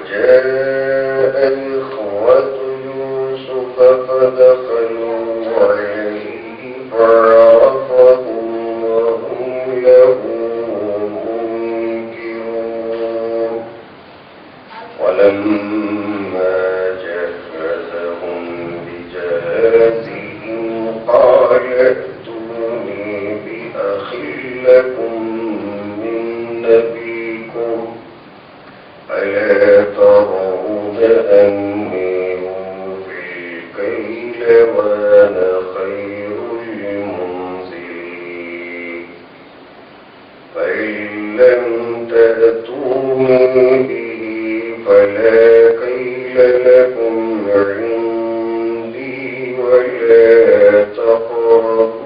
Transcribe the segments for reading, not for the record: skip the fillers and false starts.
وجاء إخوة يوسف فدخلوا عليه فعرفهم وهم له منكرون ولما جهزهم بجهازهم قال ائتوني بأخ لكم من نبيكم ألا ترون أني أوفي الكيل وأنا خير المنزلين فإن لم تأتوني به فلا كيل لكم عندي ولا تقربون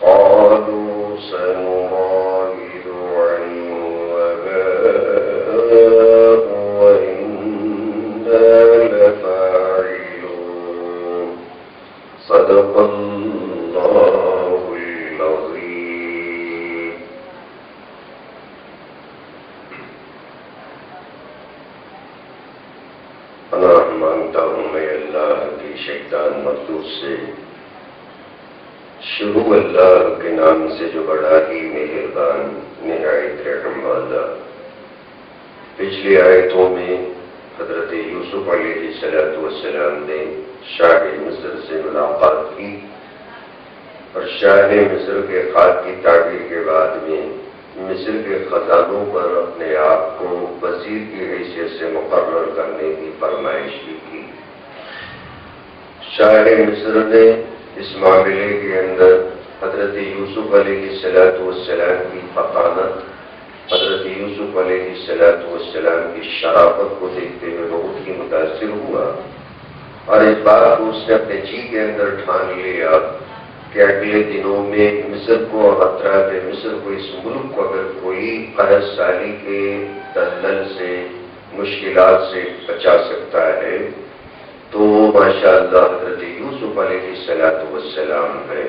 قالوا سنراود عنه وباء وإنا لفاعلون صدق الله العظيم. پناہ مانگتا ہوں میں اللہ کی شیطان مردود سے. شروع اللہ کے نام سے جو بڑا ہی مہربان نہایت رحم والا. پچھلی آیتوں میں حضرت یوسف علیہ السلام نے شاہ مصر سے ملاقات کی اور شاہ مصر کے خط کی تعبیر کے بعد میں مصر کے خزانوں پر اپنے آپ کو وزیر کی حیثیت سے مقرر کرنے کی فرمائش بھی کی. شاہ مصر نے اس معاملے کے اندر حضرت یوسف علیہ السلام کی فطانت، حضرت یوسف علیہ السلام کی شرافت کو دیکھتے ہوئے بہت ہی متاثر ہوا اور اس بات کو اس نے اپنے جی کے اندر ٹھان لیا کہ اگلے دنوں میں مصر کو اور اطراف مصر کو، اس ملک کو اگر کوئی قحط سالی کے دلدل سے، مشکلات سے بچا سکتا ہے تو ماشاءاللہ حضرت یوسف علیہ السلام ہے.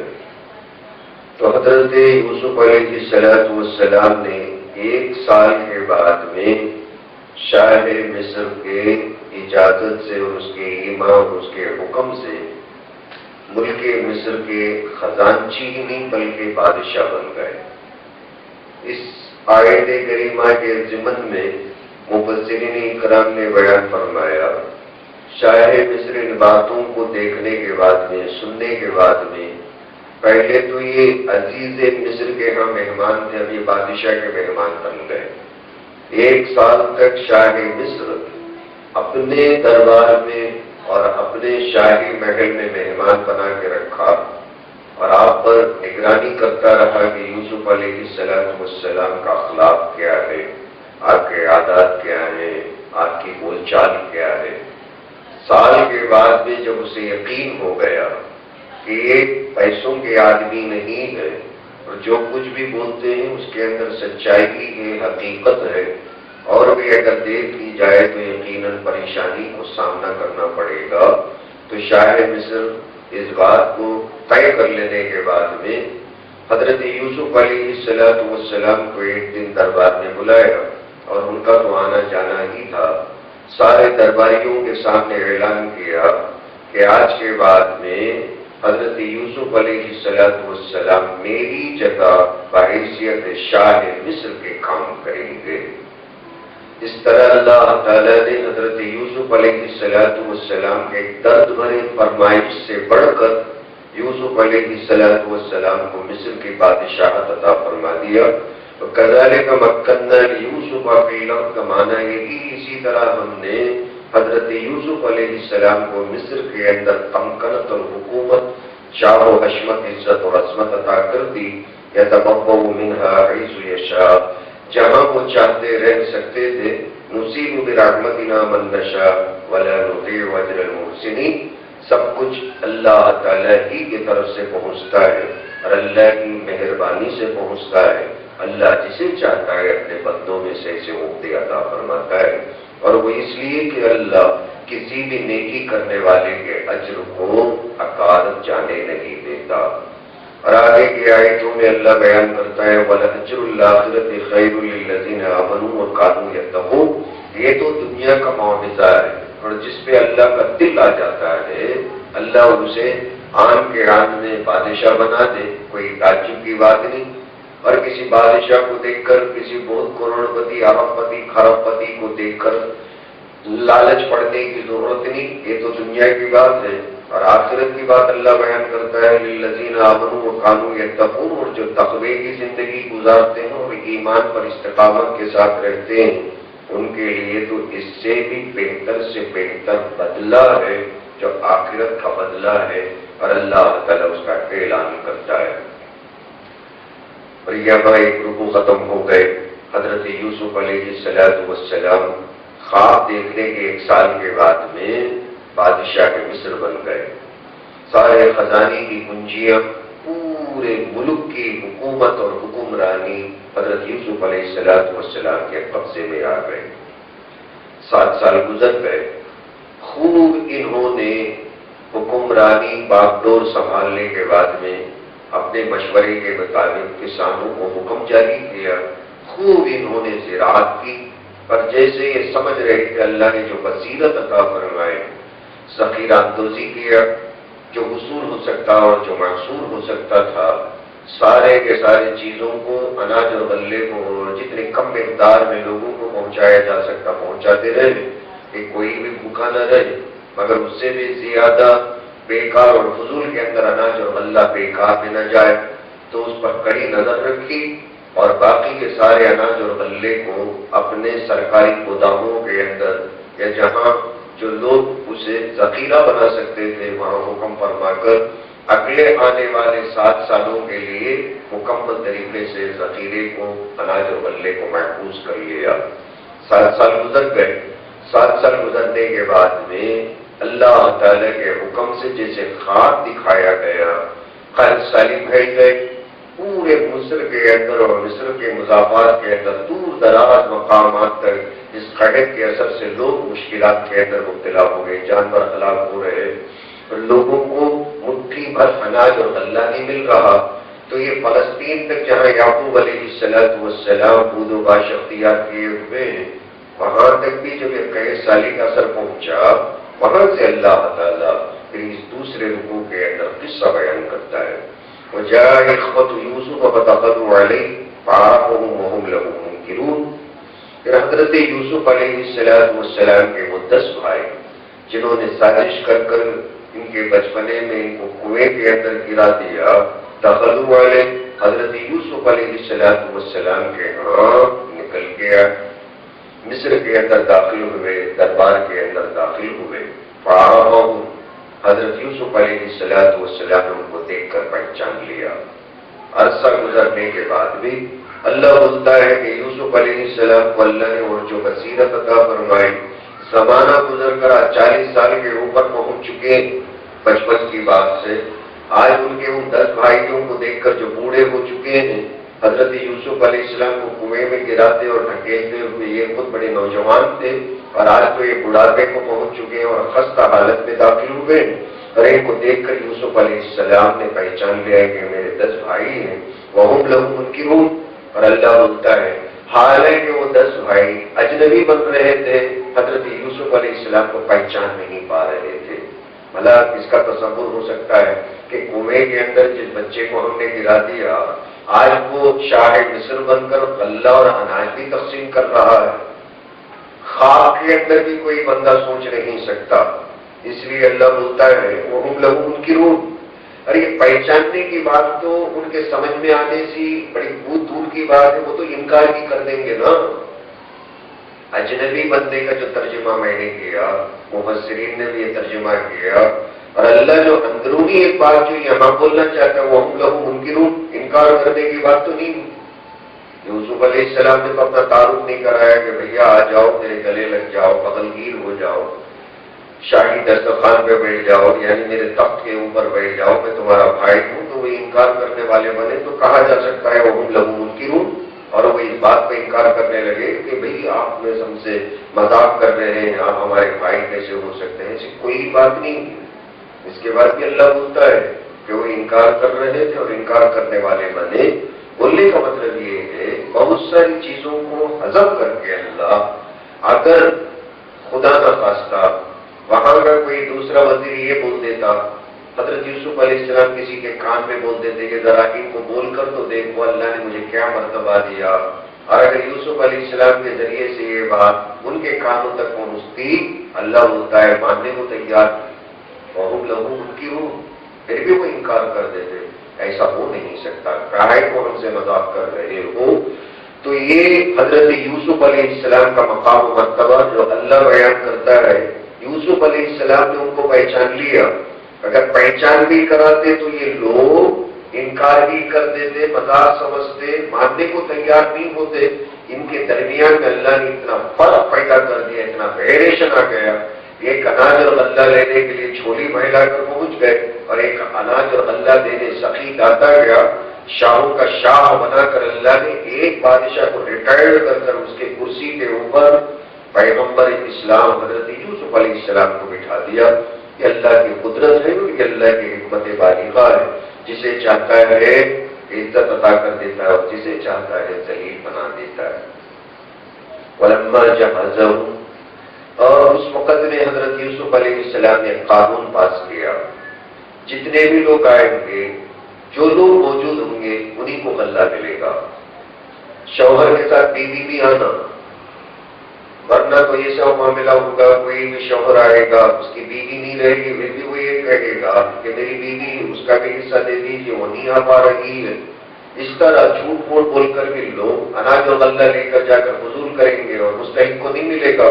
تو حضرت یوسف علیہ السلام نے 1 سال کے بعد میں شاہ مصر کے اجازت سے اور اس کے امام، اس کے حکم سے ملک مصر کے خزانچی ہی نہیں بلکہ بادشاہ بن گئے. اس آیت کریمہ کے ضمن میں مفسرین اکرام نے بیان فرمایا شاہ مصر ان باتوں کو دیکھنے کے بعد میں، سننے کے بعد میں، پہلے تو یہ عزیز مصر کے ہاں مہمان تھے، اب یہ بادشاہ کے مہمان بن گئے. 1 سال تک شاہ مصر اپنے دربار میں اور اپنے شاہی محل میں مہمان بنا کے رکھا اور آپ پر نگرانی کرتا رہا کہ یوسف علیہ السلام کا اخلاق کیا ہے، آپ کے عادات کیا ہیں، آپ کی بول چال کیا ہے. سال کے بعد میں جب اسے یقین ہو گیا کہ یہ پیسوں کے آدمی نہیں ہے اور جو کچھ بھی بولتے ہیں اس کے اندر سچائی ہے، حقیقت ہے اور بھی اگر دیر کی جائے تو یقیناً پریشانی کو سامنا کرنا پڑے گا، تو شاہ مصر اس بات کو طے کر لینے کے بعد میں حضرت یوسف علیہ السلام کو ایک دن دربار میں بلایا اور ان کا تو آنا جانا ہی تھا. سارے درباریوں کے سامنے اعلان کیا کہ آج کے بعد میں حضرت یوسف علیہ السلام میری جگہ بحیثیت شاہ مصر کے کام کریں گے. اس طرح اللہ تعالیٰ نے حضرت یوسف علیہ السلام کے درد بھرے فرمائش سے بڑھ کر یوسف علیہ السلام کو مصر کی بادشاہت عطا فرما دیا. کذالک مکننا لیوسف فی الارض کا معنی یہی، اسی طرح ہم نے حضرت یوسف علیہ السلام کو مصر کے اندر تمکنت اور حکومت، شاہ و حشمت، عزت اور عظمت عطا کر دی. یتبوأ منہا حیث یشاء، جہاں وہ چاہتے رہ سکتے تھے. نصیب برحمتنا من نشاء ولا نضیع اجر المحسنین، سب کچھ اللہ تعالیٰ ہی کی طرف سے پہنچتا ہے اور اللہ کی مہربانی سے پہنچتا ہے. اللہ جسے چاہتا ہے اپنے بندوں میں سے ایسے عہدے عطا فرماتا ہے، اور وہ اس لیے کہ اللہ کسی بھی نیکی کرنے والے کے اجر کو عقارت جانے نہیں دیتا. اور آگے کی آیتوں میں اللہ بیان کرتا ہے وَلَأَجْرُ الْآخِرَةِ خَيْرٌ لِلَّذِينَ آمَنُوا وَكَانُوا يَتَّقُونَ۔ یہ تو دنیا کا معجزہ ہے، اور جس پہ اللہ کا دل آ جاتا ہے اللہ اسے آن کے آن میں بادشاہ بنا دے، کوئی تعجب کی بات نہیں۔ اور کسی بادشاہ کو دیکھ کر، کسی بہت کروڑ پتی، ارب پتی، کھرب پتی کو دیکھ کر لالچ پڑنے کی ضرورت نہیں، یہ تو دنیا کی بات ہے۔ اور آخرت کی بات اللہ بیان کرتا ہے للذین آمنوا وکانوا یتقون، اور جو تقوی کی زندگی گزارتے ہیں اور ایمان پر استقامت کے ساتھ رہتے ہیں ان کے لیے تو اس سے بھی بہتر سے بہتر بدلہ ہے جو آخرت کا بدلہ ہے، اور اللہ تعالیٰ اس کا اعلان کرتا ہے۔ اور یہاں ایک رکوع ختم ہو گئے۔ حضرت یوسف علیہ السلام خواب دیکھنے کے 1 سال کے بعد میں بادشاہ کے مصر بن گئے۔ سارے خزانے کی کنجیاں، پورے ملک کی حکومت اور حکمرانی حضرت یوسف علیہ السلام کے قبضے میں آ گئے۔ 7 سال گزر گئے، خوب انہوں نے حکمرانی باغڈور سنبھالنے کے بعد میں اپنے مشورے کے مطابق کسانوں کو حکم جاری کیا، خوب انہوں نے زراعت کی، پر جیسے یہ سمجھ رہے کہ اللہ نے جو بصیرت عطا فرمائے، ذخیرہ اندوزی کیا، جو حصول ہو سکتا اور جو محصول ہو سکتا تھا، سارے کے سارے چیزوں کو، اناج اور غلے کو جتنے کم مقدار میں لوگوں کو پہنچایا جا سکتا پہنچاتے رہے کہ کوئی بھی بھوکا نہ رہے، مگر اس سے بھی زیادہ بیکار اور فضول کے اندر اناج اور غلہ بیکار میں نہ جائے، تو اس پر کڑی نظر رکھی اور باقی کے سارے اناج اور غلے کو اپنے سرکاری گوداموں کے اندر یا جہاں جو لوگ اسے ذخیرہ بنا سکتے تھے وہاں حکم فرما کر اگلے آنے والے 7 سالوں کے لیے مکمل طریقے سے ذخیرے کو، اناج اور غلے کو محفوظ کر لیا۔ 7 سال گزر گئے۔ 7 سال گزرنے کے بعد میں اللہ تعالیٰ کے حکم سے جیسے خواب دکھایا گیا، خیر سالی بھیج گئے، پورے مصر کے اندر اور مصر کے مضافات کے اندر دور دراز مقامات تک اس قحط کے اثر سے لوگ مشکلات کے اندر مبتلا ہو گئے، جانور ہلاک ہو رہے، اور لوگوں کو مٹھی بھر اناج اور غلہ نہیں مل رہا۔ تو یہ فلسطین تک جہاں یعقوب علیہ السلام بود و باش اختیار کیے ہوئے ہیں، وہاں تک بھی جب یہ قحط سالی کا اثر پہنچا، وہاں سے اللہ تعالیٰ پھر اس دوسرے رکوع کے اندر قصہ بیان کرتا ہے وَجَاءَ إِخْوَةُ يُوسُفَ فَدَخَلُوا عَلَيْهِ فَعَرَفَهُمْ وَهُمْ لَهُ مُنكِرُونَ۔ پھر حضرت یوسف علیہ السلام کے وہ 10 بھائی جنہوں نے سازش کر کر ان کے بچپنے میں ان کو کنویں کے اندر گرا دیا، دخلوا علیہ، حضرت یوسف علیہ السلام کے ہاں نکل گیا، مصر کے اندر داخل ہوئے، دربار کے اندر داخل ہوئے، فَعَرَفَهُمْ، حضرت یوسف علیہ السلام نے ان کو دیکھ کر پہچان لیا۔ عرصہ گزرنے کے بعد بھی اللہ بولتا ہے کہ یوسف علیہ السلام کو اللہ نے اور جو بصیرت عطا فرمائی، زمانہ گزر کر 40 سال کے اوپر پہنچ چکے بچپن کی بات سے، آج ان کے ان 10 بھائیوں کو دیکھ کر جو بوڑھے ہو چکے ہیں، حضرت یوسف علیہ السلام کو کنویں میں گراتے اور ڈھکیلتے ہوئے یہ خود بڑے نوجوان تھے، اور آج تو یہ بڑھاپے کو پہنچ چکے ہیں اور خستہ حالت میں داخل ہوئے، اور ان کو دیکھ کر یوسف علیہ السلام نے پہچان لیا کہ میرے 10 بھائی ہیں، وَهُمْ لَهُ مُنكِرُونَ۔ اور اللہ بولتا ہے حالانکہ وہ 10 بھائی اجنبی بن رہے تھے، حضرت یوسف علیہ السلام کو پہچان نہیں پا رہے تھے۔ بھلا اس کا تصور ہو سکتا ہے کہ کنویں کے اندر جس بچے کو ہم نے گرا دیا، آج وہ شاہ مصر بن کر غلہ اور اناج بھی تقسیم کر رہا ہے؟ خواب کے اندر بھی کوئی بندہ سوچ نہیں سکتا۔ اس لیے اللہ بولتا ہے وَهُمْ لَهُ مُنكِرُونَ۔ اور یہ پہچاننے کی بات تو ان کے سمجھ میں آنے سے بڑی بہت دور کی بات ہے، وہ تو انکار بھی کر دیں گے نا۔ اجنبی بندے کا جو ترجمہ میں نے کیا، مفسرین نے بھی یہ ترجمہ کیا، اور اللہ جو اندرونی ایک بات جو یہاں بولنا چاہتا ہے وَهُمْ لَهُ مُنكِرُونَ، انکار کرنے کی بات تو نہیں۔ یوسف علیہ السلام نے تو اپنا تعارف نہیں کرایا کہ بھیا آ جاؤ، میرے گلے لگ جاؤ، بغلگیر ہو جاؤ، شاہی دسترخوان پہ بیٹھ جاؤ، یعنی میرے تخت کے اوپر بیٹھ جاؤ، میں تمہارا بھائی ہوں۔ تو وہ انکار کرنے والے بنے تو کہا جا سکتا ہے وَهُمْ لَهُ مُنكِرُونَ، اور وہ اس بات پہ انکار کرنے لگے کہ بھئی آپ میں ہم سے مذاق کر رہے ہیں، آپ ہمارے بھائی کیسے ہو سکتے ہیں؟ ایسی کوئی بات نہیں۔ اس کے بعد بھی اللہ بولتا ہے کہ وہ انکار کر رہے تھے اور انکار کرنے والے بنے. بولنے کا مطلب یہ ہے بہت ساری چیزوں کو حذف کر کے اللہ اگر خدا نہ خواستہ وہاں کا کوئی دوسرا وزیر یہ بول دیتا، حضرت یوسف علیہ السلام کسی کے کان میں بول دیتے کہ ذرا ان کو بول کر تو دیکھو اللہ نے مجھے کیا مرتبہ دیا، اور اگر یوسف علیہ السلام کے ذریعے سے یہ بات ان کے کانوں تک پہنچتی، اللہ ہوتا ہے ماننے کو تیار، بہت لہو ان کی روح، پھر بھی وہ انکار کر دیتے. ایسا ہو نہیں سکتا، کہا ہے کو ہم سے مذاق کر رہے ہو. تو یہ حضرت یوسف علیہ السلام کا مقام و مرتبہ جو اللہ بیان کرتا ہے. یوسف علیہ السلام نے ان کو پہچان لیا، اگر پہچان بھی کراتے تو یہ لوگ انکار بھی کر دیتے، مذاق سمجھتے، ماننے کو تیار نہیں ہوتے. ان کے درمیان میں اللہ نے اتنا فرق پیدا کر دیا، اتنا ویریشن آ گیا. ایک اناج اور غلہ لینے کے لیے چھولی پھیلا کر پہنچ گئے، اور ایک اناج اور غلہ دینے سخی لاتا گیا. شاہوں کا شاہ بنا کر اللہ نے ایک بادشاہ کو ریٹائرڈ کر کر اس کے کرسی کے اوپر پیغمبر اسلام حضرت یوسف علیہ السلام کو بٹھا دیا. یہ اللہ کی قدرت ہے اور یہ اللہ کی حکمت بالغہ ہے. جسے چاہتا ہے عزت عطا کر دیتا ہے اور جسے چاہتا ہے ذلیل بنا دیتا ہے. ولما جہزهم، اور اس وقت میں حضرت یوسف علیہ السلام نے قانون پاس کیا، جتنے بھی لوگ آئیں گے، جو لوگ موجود ہوں گے انہیں کو غلہ ملے گا. شوہر کے ساتھ بیوی بھی آنا، ورنہ تو یہ سب معاملہ ہوگا. کوئی بھی شوہر آئے گا، اس کی بیوی نہیں رہے گی، پھر بھی وہ یہ کہے گا کہ میری بیوی اس کا بھی حصہ دے دیجیے، وہ نہیں آ پا رہی ہے. اس طرح جھوٹ موٹ بول کر بھی لوگ اناج و غلہ لے کر جا کر حضور کریں گے اور مستحق کو نہیں ملے گا.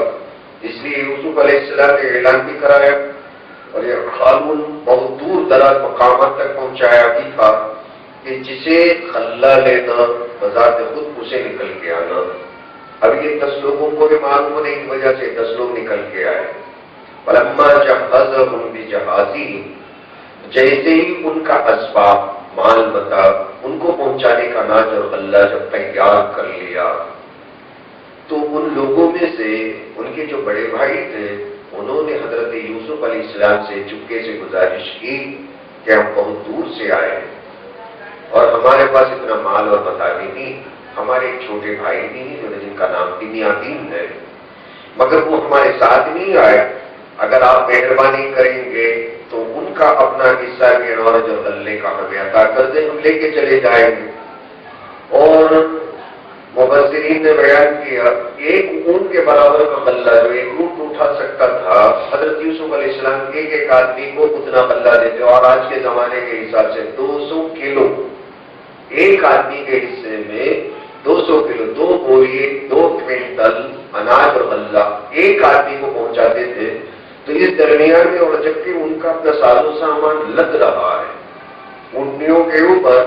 اس لیے یوسف علیہ السلام نے اعلان بھی کرایا اور یہ قانون بہت دور دراز مقامات تک پہنچایا بھی تھا کہ جسے غلہ لینا بذات خود اسے نکل کے آنا. اب یہ 10 لوگوں کو بھی معلوم ہونے کی وجہ سے 10 لوگ نکل کے آئے. فلما جہزهم بجہازهم، جیسے ہی ان کا اسباب مال متا ان کو پہنچانے کا اناج اور غلہ جب تیار کر لیا، تو ان لوگوں میں سے ان کے جو بڑے بھائی تھے انہوں نے حضرت یوسف علیہ السلام سے چپکے سے گزارش کی کہ ہم بہت دور سے آئے ہیں اور ہمارے پاس اتنا مال اور متا بھی نہیں. ہمارے ایک چھوٹے بھائی بھی ہیں جن کا نام بنیامین ہے، مگر وہ ہمارے ساتھ نہیں آئے. اگر آپ مہربانی کریں گے تو ان کا اپنا حصہ بھی اور جو غلے کا ہمیں عطا کر دیں، ہم لے کے چلے جائیں گے. اور مفسرین نے بیان کیا ایک اونٹ کے برابر کا غلہ جو ایک اونٹ اٹھا سکتا تھا، حضرت یوسف علیہ السلام ایک آدمی کو اتنا غلہ دیتے، اور آج کے زمانے کے حساب سے 200 کلو ایک آدمی کے حصے میں 200 کلو 2 بوری 2 کوئنٹل اناج اور غلہ ایک آدمی کو پہنچاتے تھے. تو اس درمیان میں اور جبکہ ان کا اپنا ساز و سامان لگ رہا ہے اونٹنیوں کے اوپر،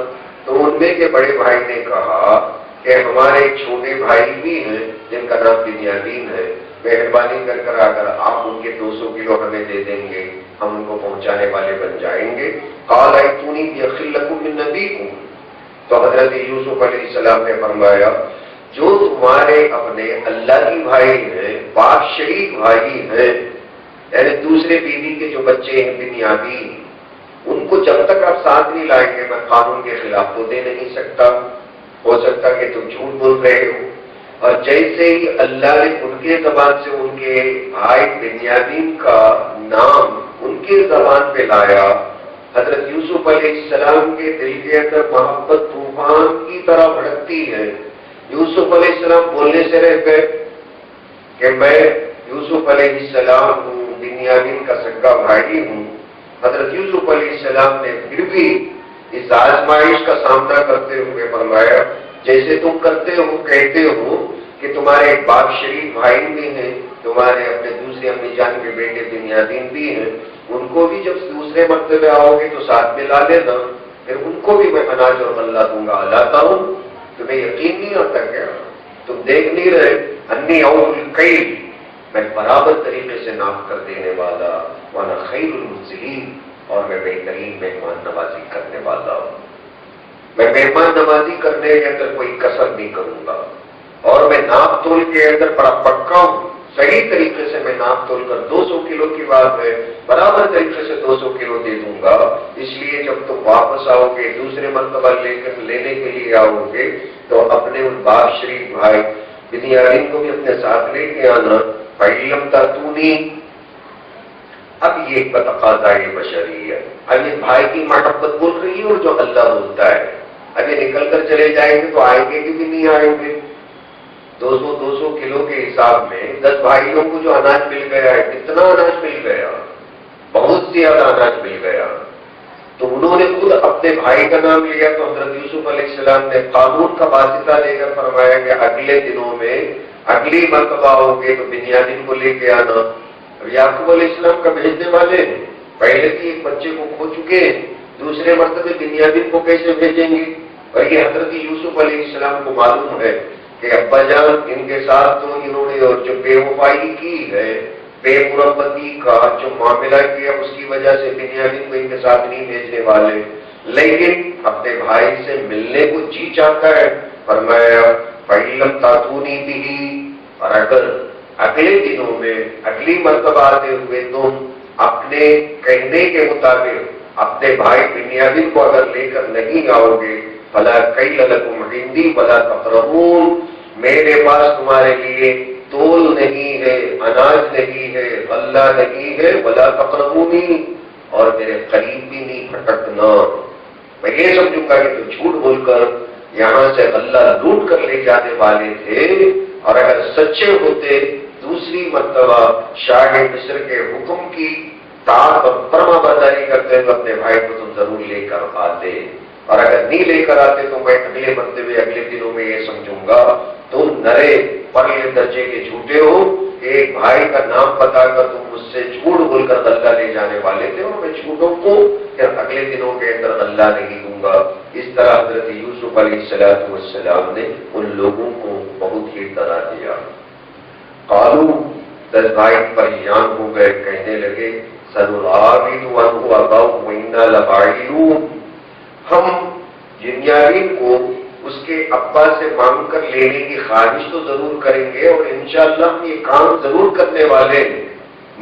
تو ان میں کے بڑے بھائی نے کہا کہ ہمارے ایک چھوٹے بھائی بھی ہیں جن کا نام بنیامین ہے، مہربانی کر کر اگر آپ ان کے 200 کلو ہمیں دے دیں گے ہم ان کو پہنچانے والے بن جائیں گے. قال ائتونی بأخ لکم من نبیکم، تو حضرت یوسف علیہ السلام نے فرمایا جو تمہارے اپنے اللہ کی بھائی ہیں، پاک شریک بھائی ہیں، یعنی دوسرے بیوی کے جو بچے ہیں بنیامین، ان کو جب تک آپ ساتھ نہیں لائیں گے میں قانون کے خلاف تو دے نہیں سکتا. ہو سکتا کہ تم جھوٹ بول رہے ہو. اور جیسے ہی اللہ نے ان کے زبان سے ان کے بھائی بنیامین کا نام ان کے زبان پہ لایا، حضرت یوسف علیہ السلام کے دل کے اندر محبت طوفان کی طرح بھڑکتی ہے. یوسف علیہ السلام بولنے سے رہ گئے کہ میں یوسف علیہ السلام ہوں، بنیامین کا سگا بھائی ہوں. حضرت یوسف علیہ السلام نے پھر بھی اس آزمائش کا سامنا کرتے ہوئے فرمایا جیسے تم کرتے ہو، کہتے ہو کہ تمہارے ایک باپ شریف بھائی بھی ہیں، تمہارے اپنے دوسرے امی جان کے بیٹے بنیامین بھی ہیں، ان کو بھی جب دوسرے مرتبہ آؤ گے تو ساتھ میں لا لینا، پھر ان کو بھی میں اناج اور غلہ دوں گا. لاتا ہوں. تمہیں یقین نہیں آتا کیا؟ تم دیکھ نہیں رہے؟ انی اوف الکیل، میں برابر طریقے سے ناپ کر دینے والا، وانا خیر المنزلین، اور میں بہترین مہمان نوازی کرنے والا ہوں. میں مہمان نوازی کرنے کے اندر کوئی کسر نہیں کروں گا، اور میں ناپ تول کے اندر بڑا پکا ہوں. صحیح طریقے سے میں ناپ تول کر 200 کلو کی بات ہے برابر طریقے سے 200 کلو دے دوں گا، اس لیے جب تم واپس آؤ گے دوسرے مرتبہ لینے کے لیے آؤ گے تو اپنے ان باپ شریف بھائی بنیامین کو بھی اپنے ساتھ لے کے آنا۔ فَإِلَّمْ تَأْتُونِي، اب یہ ایک تقاضا یہ بشری ہے، اب یہ بھائی کی محبت بول رہی ہے اور جو اللہ بولتا ہے، اب یہ نکل کر چلے جائیں گے تو آئیں گے کہ بھی نہیں آئیں گے؟ 200 کلو کے حساب میں 10 بھائیوں کو جو اناج مل گیا ہے، کتنا اناج مل گیا؟ بہت زیادہ اناج مل گیا۔ تو انہوں نے خود اپنے بھائی کا نام لیا، تو حضرت یوسف علیہ السلام نے قانون کا واسطہ لے کر فرمایا کہ اگلے دنوں میں اگلی مرتبہ ہوگے تو بنیامین کو لے کے آنا۔ اب یعقوب علیہ السلام کا بھیجنے والے ہیں، پہلے بھی ایک بچے کو کھو چکے ہیں، دوسرے مرتبہ بنیامین کو کیسے بھیجیں گے؟ اور یہ حضرت یوسف علیہ السلام کو معلوم ہے کہ ابا جان ان کے ساتھ تو انہوں نے اور جو بے وفائی کی ہے، بے مربتی کا جو معاملہ کیا، اس کی وجہ سے بنیامین کو ان کے ساتھ نہیں بھیجنے والے، لیکن اپنے بھائی سے ملنے کو جی چاہتا ہے۔ فرمایا فَإِلَّمْ تَأْتُونِي بِهِ، اور اگر اگلے دنوں میں اگلی مرتبہ آتے ہوئے تم اپنے کہنے کے مطابق اپنے بھائی بنیامین کو اگر لے کر نہیں آؤ گے، فَلَا كَيْلَ لَكُمْ عِندِي وَلَا تَقْرَبُونَ، میرے پاس تمہارے لیے تول نہیں ہے، اناج نہیں ہے، غلہ نہیں ہے، وَلَا تَقْرَبُونِي، اور میرے قریب بھی نہیں پھٹکنا۔ میں یہ سمجھوں گا کہ تو جھوٹ بول کر یہاں سے غلہ لوٹ کر لے جانے والے تھے، اور اگر سچے ہوتے دوسری مرتبہ شاہ مصر کے حکم کی طاعت اور فرما برداری کرتے ہوئے اپنے بھائی کو تم ضرور لے کر آتے، اور اگر نہیں لے کر آتے تو میں اگلے مرتبہ اگلے دنوں میں یہ سمجھوں گا تم نرے پرلے درجے کے جھوٹے ہو کہ ایک بھائی کا نام بتا کر تم مجھ سے جھوٹ بول کر غلہ لے جانے والے تھے، اور میں جھوٹوں کو پھر اگلے دنوں کے اندر غلہ نہیں دوں گا۔ اس طرح حضرت یوسف علیہ السلام نے ان لوگوں کو بہت ہی ڈرا دیا۔ قالو، 10 بھائی پریشان ہو گئے، کہنے لگے سنراود عنہ اباہ وإنا لفاعلون، ہم بنیامین کو اس کے ابا سے مانگ کر لینے کی خواہش تو ضرور کریں گے، اور انشاءاللہ ہم یہ کام ضرور کرنے والے ہیں،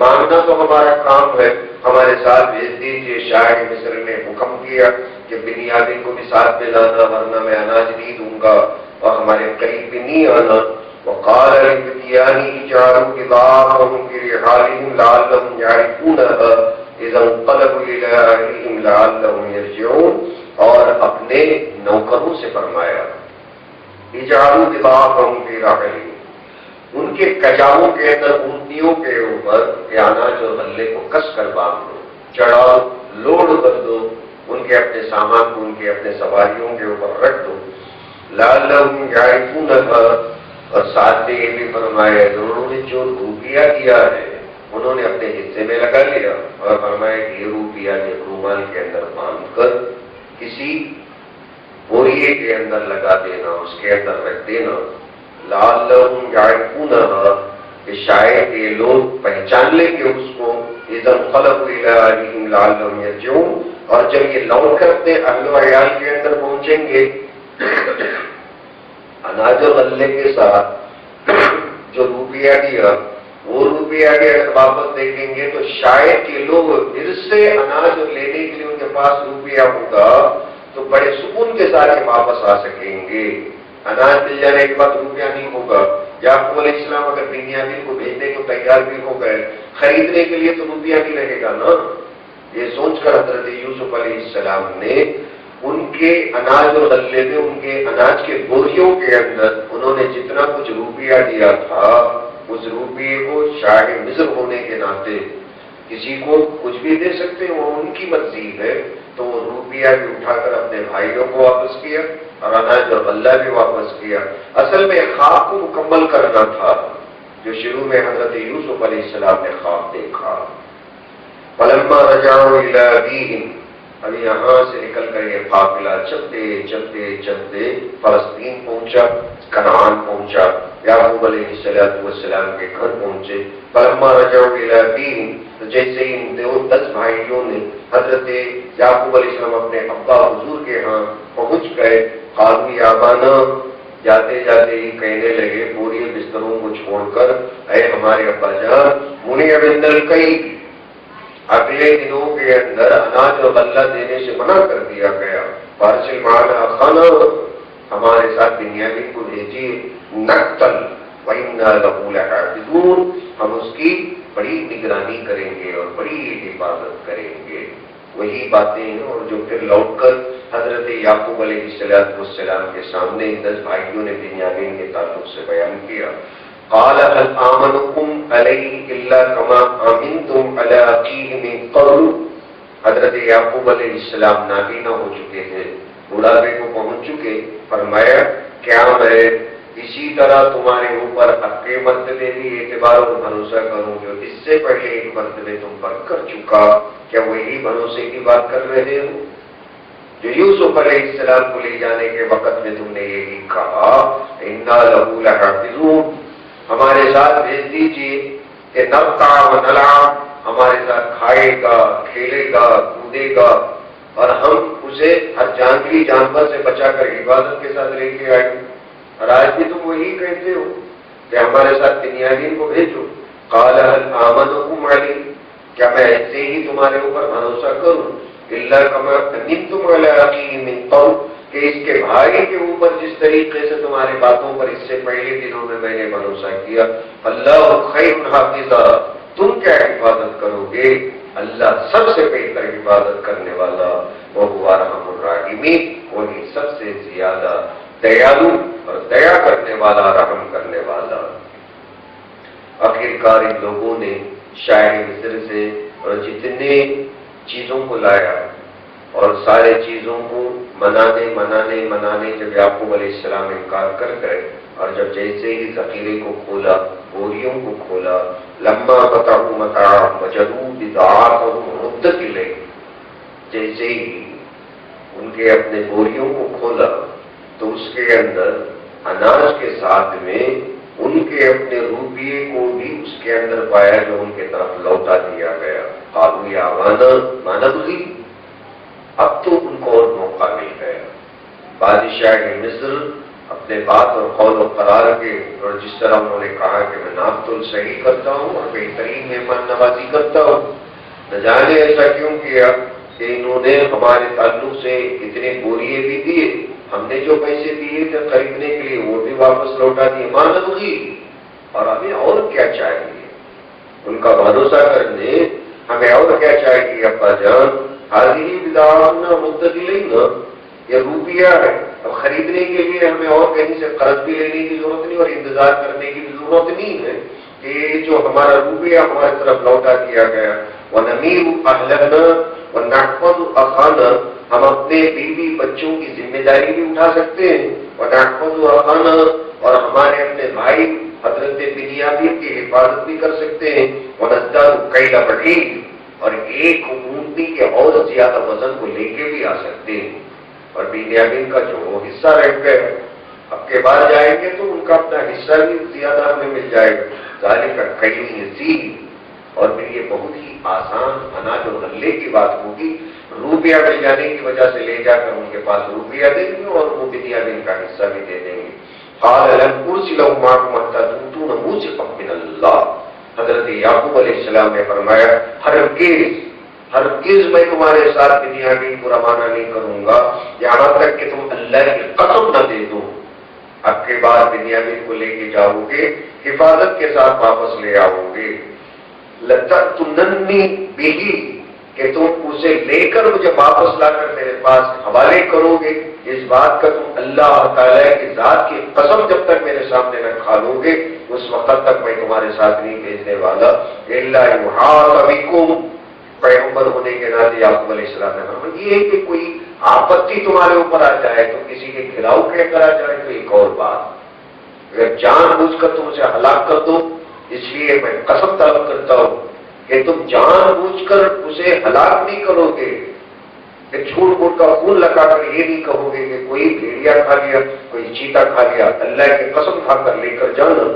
مانگنا تو ہمارا کام ہے، ہمارے ساتھ بھیج دیجیے۔ شاہ مصر نے حکم کیا کہ بنیامین کو بھی ساتھ میں لانا، ورنہ میں اناج نہیں دوں گا اور ہمارے قریب بھی نہیں آنا۔ وقال للفتيان اجعلوا بضاعتهم في رحالهم لعلهم يعرفونها اذا انقلبوا الى اهلهم لعلهم يرجعون، اور اپنے نوکروں سے فرمایا اجعلوا بضاعتهم في رحالهم، ان کے کجاووں کے اندر اونٹنیوں کے اوپر اناج اور غلے کو کس کر باندھ دو، چڑھاؤ، لوڈ کر دو، ان کے اپنے سامان کو ان کے اپنے سواریوں کے اوپر رکھ دو، لعلهم يعرفونها، اور ساتھ میں یہ بھی فرمایا انہوں نے جو روپیہ دیا ہے انہوں نے اپنے حصے میں لگا لیا، اور فرمایا کہ یہ روپیہ ایک رومال کے اندر باندھ کر کسی بوریے کے اندر لگا دینا، اس کے اندر رکھ دینا، لعلہم یعرفونہا، کہ شاید یہ لوگ پہچان لیں گے اس کو، اذا انقلبوا الی اہلہم لعلہم یرجعون، اور جب یہ لوٹ کر اپنے اہل و عیال کے اندر پہنچیں گے اناج و غلے کے ساتھ جو روپیہ دیا، وہ روپیہ بھی اگر واپس دیکھیں گے تو شاید کہ لوگ پھر سے اناج لینے کے لیے ان کے پاس روپیہ ہوگا تو بڑے سکون کے ساتھ واپس آ سکیں گے۔ اناج مل جانے کے بعد روپیہ نہیں ہوگا۔ یعقوب علیہ السلام اگر بنیامین کو بھیجنے کو تیار بھی ہو گئے، خریدنے کے لیے تو روپیہ نہیں رہے گا نا۔ یہ سوچ کر حضرت یوسف علیہ السلام نے ان کے اناج اور غلے میں، ان کے اناج کے بوریوں کے اندر انہوں نے جتنا کچھ روپیہ دیا تھا، اس روپیے کو شاہ مصر ہونے کے ناطے کسی کو کچھ بھی دے سکتے ہیں، وہ ان کی مرضی ہے، تو وہ روپیہ بھی اٹھا کر اپنے بھائیوں کو واپس کیا اور اناج اور غلہ بھی واپس کیا۔ اصل میں خواب کو مکمل کرنا تھا جو شروع میں حضرت یوسف علیہ السلام نے خواب دیکھا۔ فلما رجعوا الى ابيهم، اب یہاں سے نکل کر یہ قافلہ چلتے چلتے چلتے فلسطین پہنچا، کنعان پہنچا، یعقوب علیہ السلام کے گھر پہنچے۔ فلما رجعوا الى ابيهم، تو جیسے ہی ان 10 بھائیوں نے حضرت یعقوب علیہ السلام اپنے ابا حضور کے ہاں پہنچ گئے، قالوا یا ابانا، جاتے جاتے ہی کہنے لگے پوری بستروں کو چھوڑ کر، اے ہمارے ابا جان، منع من الکیل، اگلے دنوں کے اندر اناج اور غلہ دینے سے منع کر دیا گیا. فارسل معنا خانا، ہمارے ساتھ بنیامین کو بھیجیے. نقتل وَإِنَّا لَهُ لَحَافِظُونَ، ہم اس کی بڑی نگرانی کریں گے اور بڑی حفاظت کریں گے. وہی باتیں ہیں اور جو پھر لوٹ کر حضرت یعقوب علیہ السلام کے سامنے 10 بھائیوں نے بنیامین کے تعلق سے بیان کیا. قال هل آمنكم عليه الا كما امنتم على اخيه من قبل. حضرت یعقوب علیہ السلام نابینا ہو چکے تھے، بڑھاپے کو پہنچ چکے. فرمایا کیا میں اسی طرح تمہارے اوپر حق کے مرتبے بھی اعتبار اور بھروسہ کروں جو اس سے پہلے ایک مرتبے تم پر کر چکا؟ کیا وہی بھروسے کی بات کر رہے ہو جو یوسف علیہ السلام کو لے جانے کے وقت میں تم نے یہی کہا انا لہو لحافظون، ہمارے ساتھ بھیج دیجیے کہ نرتع و نلعب، ہمارے ساتھ کھائے گا، کھیلے گا، کودے گا، اور ہم اسے ہر جنگلی جانور سے بچا کر حفاظت کے ساتھ لے کے آئے. اور آج بھی تم وہی کہتے ہو کہ ہمارے ساتھ بنیامین کو بھیجو. قال هل آمنكم علیہ، کیا میں ایسے ہی تمہارے اوپر بھروسہ کروں الا كما امنتم علی اخیہ من قبل، کہ اس کے بھائی کے اوپر جس طریقے سے تمہاری باتوں پر اس سے پہلے دنوں میں نے بھروسہ کیا. اللہ خیر حافظا، تم کیا حفاظت کرو گے؟ اللہ سب سے بہتر حفاظت کرنے والا، وہو ارحم الراحمین، وہی سب سے زیادہ دیالو اور دیا کرنے والا، رحم کرنے والا. آخرکار ان لوگوں نے شاہ مصر سے اور جتنے چیزوں کو لایا اور سارے چیزوں کو منانے جب یعقوب علیہ السلام انکار کر گئے، اور جب جیسے ہی ذخیرے کو کھولا، بوریوں کو کھولا، لما فتحوا متاعهم وجدوا بضاعتهم ردت الیہم، جیسے ہی ان کے اپنے بوریوں کو کھولا تو اس کے اندر اناج کے ساتھ میں ان کے اپنے روپیے کو بھی اس کے اندر پایا جو ان کے طرف لوٹا دیا گیا. قالوا یا ابانا ما نبغی، اب تو ان کو اور موقع مل گیا. بادشاہ مصر اپنے بات اور قول و قرار کے، اور جس طرح انہوں نے کہا کہ میں ناقۃ الصحیح کرتا ہوں اور بہترین مہمان نوازی کرتا ہوں، نہ جانے ایسا کیوں کیا کہ انہوں نے ہمارے تعلق سے اتنے بوریے بھی دیے، ہم نے جو پیسے دیے تھے خریدنے کے لیے وہ بھی واپس لوٹا دیے. ما نبغی، اور ہمیں اور کیا چاہیے؟ ان کا بھروسہ کرنے ہمیں اور کیا چاہیے ابا جان؟ حاضری بضاعتنا ردت الینا، یہ روپیہ ہے، اب خریدنے کے لیے ہمیں اور کہیں سے قرض بھی لینے کی ضرورت نہیں اور انتظار کرنے کی بھی ضرورت نہیں ہے کہ یہ جو ہمارا روپیہ ہماری طرف لوٹا دیا گیا. وَنَمِيرُ أَهْلَنَا وَنَحْفَظُ أَخَانَا، ہم اپنے بیوی بچوں کی ذمہ داری بھی اٹھا سکتے ہیں. وَنَحْفَظُ أَخَانَا، اور ہمارے اپنے بھائی حضرت بنیامین کی حفاظت بھی کر سکتے ہیں. وَنَزْدَادُ كَيْلَ بَعِيرٍ، اور ایک اونٹنی کے اور زیادہ وزن کو لے کے بھی آ سکتے ہیں. اور بنیامین کا جو حصہ رہ گیا اب کے بعد جائیں گے تو ان کا اپنا حصہ بھی زیادہ ہمیں مل جائے گا. ذالک کیل یسیر، اور پھر یہ بہت ہی آسان اناج اور غلے کی بات ہوگی. روپیہ مل جانے کی وجہ سے لے جا کر ان کے پاس روپیہ دیں گے اور وہ بنیامین کا حصہ بھی دے دیں گے. قال لن ارسلہ معکم حتی تؤتون موثقا من اللہ، حضرت یعقوب علیہ السلام نے فرمایا ہرگز میں تمہارے ساتھ بنیامین کو روانہ نہیں کروں گا یہاں تک کہ تم اللہ کی قسم نہ دے دو. اب کے بعد بنیامین کو لے کے جاؤ گے، حفاظت کے ساتھ واپس لے آؤ گے. لَتَأْتُنَنِّي بِهِ، کہ تم اسے لے کر مجھے واپس لا کر میرے پاس حوالے کرو گے. اس بات کا تم اللہ تعالیٰ کی ذات کی قسم جب تک میرے سامنے نہ کھا لو گے اس وقت تک میں تمہارے ساتھ نہیں بھیجنے والا. إِلَّا يُحَاطَ بِكُمْ، پیغمبر ہونے کے ناطے یعقوب علیہ السلام نے فرمایا یہ ہے کہ کوئی آپتی تمہارے اوپر آ جائے تو کسی کے گھراؤ کے اندر آ جائے تو ایک اور بات، اگر جان بوجھ کر تم اسے ہلاک کر دو، اس لیے میں قسم طلب کرتا ہوں کہ تم جان بوجھ کر اسے ہلاک نہیں کرو گے، کہ جھوٹ بوٹ کا خون لگا کر یہ نہیں کہو گے کہ کوئی بھیڑیا کھا لیا، کوئی چیتا کھا لیا. اللہ کی قسم کھا کر لے کر جانا.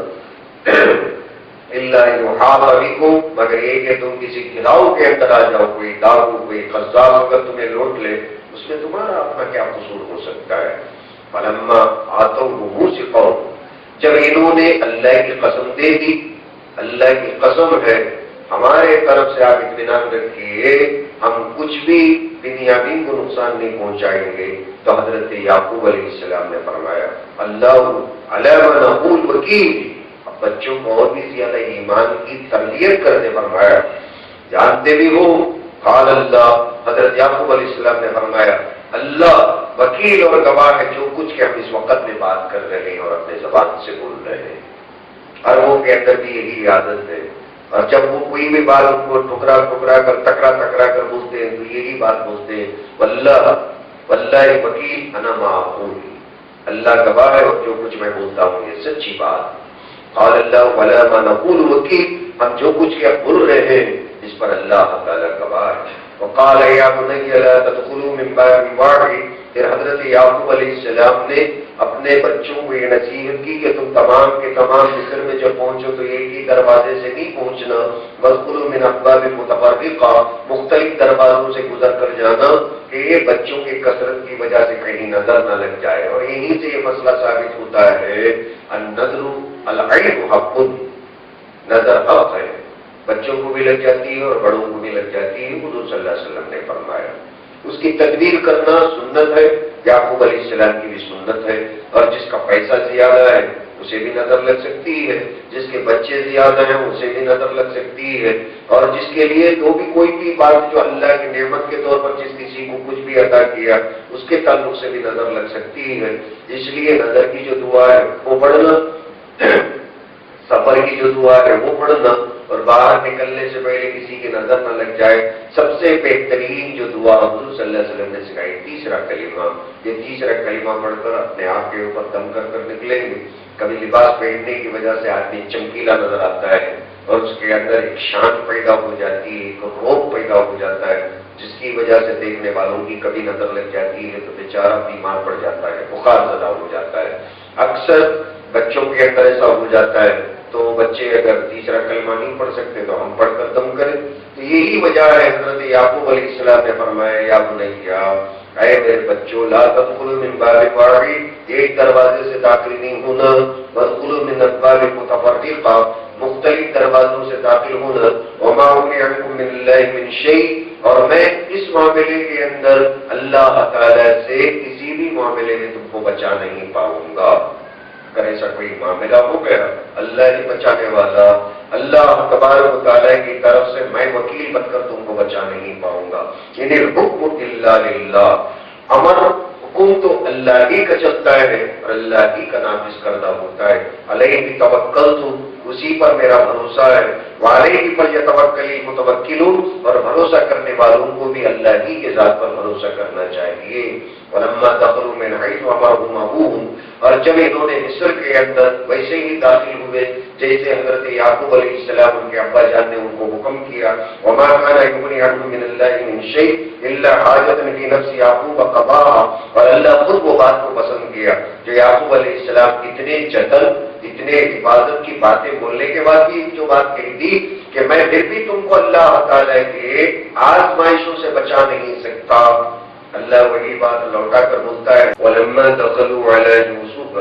اللہ یحاط بکم، مگر یہ کہ تم کسی گھراؤ کے اندر آ جاؤ، کوئی ڈاکو کوئی قذاب اگر تمہیں لوٹ لے اس میں تمہارا اپنا کیا قصور ہو سکتا ہے. فلما آتوا موثقا، جب انہوں نے اللہ کی قسم دے دی، اللہ کی قسم ہے ہمارے طرف سے آپ اطمینان رکھیے ہم کچھ بھی بنیامین کو نقصان نہیں پہنچائیں گے۔ تو حضرت یعقوب علیہ السلام نے فرمایا اللہ علی ما نقول وکیل، اب بچوں کو اور بھی زیادہ ایمان کی تربیت کرنے فرمایا، جانتے بھی ہو قال اللہ، حضرت یعقوب علیہ السلام نے فرمایا اللہ وکیل اور گواہ ہے جو کچھ کہ ہم اس وقت میں بات کر رہے ہیں اور اپنے زبان سے بول رہے ہیں۔ عربوں کے اندر بھی یہی عادت ہے، اور جب وہ کوئی بھی بات ان کو ٹکرا کر تکرا کر بولتے ہیں تو یہی بات بولتے ہیں واللہ وکیل انا ما اقول، اللہ گواہ ہے اور جو کچھ میں بولتا ہوں یہ سچی بات۔ قال اللہ ولا ما نقول وکیل، ہم جو کچھ کہ بول رہے ہیں اس پر اللہ تعالی گواہ ہے۔ وقال یا بنی لا تدخلوا من باب واحد، پھر حضرت یعقوب علیہ السلام نے اپنے بچوں کو یہ نصیحت کی کہ تم تمام کے تمام مصر میں جب پہنچو تو ایک ہی دروازے سے نہیں پہنچنا، وادخلوا من ابواب متفرقہ، مختلف دروازوں سے گزر کر جانا کہ یہ بچوں کی کثرت کی وجہ سے کہیں نظر نہ لگ جائے۔ اور یہیں سے یہ مسئلہ ثابت ہوتا ہے النظر العین حق، نظر حق ہے، بچوں کو بھی لگ جاتی ہے اور بڑوں کو بھی لگ جاتی ہے، حضور صلی اللہ علیہ وسلم نے فرمایا۔ اس کی تدبیر کرنا سنت ہے، یعقوب علیہ السلام کی بھی سنت ہے، اور جس کا پیسہ زیادہ ہے اسے بھی نظر لگ سکتی ہے، جس کے بچے زیادہ ہیں اسے بھی نظر لگ سکتی ہے، اور جس کے لیے تو بھی کوئی بھی بات جو اللہ کی نعمت کے طور پر جس کسی کو کچھ بھی عطا کیا اس کے تعلق سے بھی نظر لگ سکتی ہے۔ اس لیے نظر کی جو دعا ہے وہ پڑھنا، سفر کی جو دعا ہے وہ پڑھنا، اور باہر نکلنے سے پہلے کسی کی نظر نہ لگ جائے سب سے بہترین جو دعا حضور صلی اللہ علیہ وسلم نے سکھائی تیسرا کلمہ، یہ تیسرا کلمہ پڑھ کر اپنے آپ کے اوپر دم کر نکلیں گے۔ کبھی لباس پہننے کی وجہ سے آدمی چمکیلا نظر آتا ہے اور اس کے اندر ایک شان پیدا ہو جاتی ہے، ایک روب پیدا ہو جاتا ہے، جس کی وجہ سے دیکھنے والوں کی کبھی نظر لگ جاتی ہے تو بیچارہ بیمار پڑ جاتا ہے، بخار زدہ ہو جاتا ہے۔ اکثر بچوں کے اندر ایسا ہو جاتا ہے، تو بچے اگر تیسرا کلمہ نہیں پڑھ سکتے تو ہم پڑھ کر دم کریں۔ تو یہی وجہ ہے حضرت یعقوب علیہ السلام نے فرمایا یا بنیا، اے میرے بچوں لا تدخلوا من باب واحد، ایک دروازے سے داخل نہیں ہونا، وادخلوا من ابواب متفرقہ، مختلف دروازوں سے داخل ہونا، وما اغنی عنکم من اللہ من شیء، اور میں اس معاملے کے اندر اللہ تعالی سے کسی بھی معاملے میں تم کو بچا نہیں پاؤں گا۔ اگر ایسا کوئی معاملہ ہو گیا اللہ ہی بچانے والا، اللہ تبارک و تعالیٰ کی طرف سے میں وکیل بن کر تم کو بچا نہیں پاؤں گا۔ یعنی الحکم الا للہ، امر حکم تو اللہ ہی کا چلتا ہے اور اللہ ہی کا نافذ کردہ ہوتا ہے۔ علیہ توکلت، اسی پر میرا بھروسہ ہے، وعلیہ فلیتوکل المتوکلون، اور بھروسہ کرنے والوں کو بھی اللہ ہی کے ذات پر بھروسہ کرنا چاہیے۔ ولما دخلوا من حيث امرهم ابوهم، اور جب انہوں نے مصر کے اندر ویسے ہی داخل ہوئے جیسے حضرت یعقوب علیہ السلام ان کے ابا جان نے ان کو حکم کیا، وما كان يغني عنهم من الله من شيء الا حاجة في نفس يعقوب قضاها، اور اللہ خود وہ بات کو پسند کیا جو یعقوب علیہ السلام اتنے جتن اتنے حفاظت کی باتیں بولنے کے بعد بھی جو بات کہی تھی کہ میں پھر بھی تم کو اللہ تعالیٰ کے آزمائشوں سے بچا نہیں سکتا، اللہ وہی بات لوٹا کر بولتا ہے وَلَمَّا دَخَلُوا عَلَى يُوسُفَ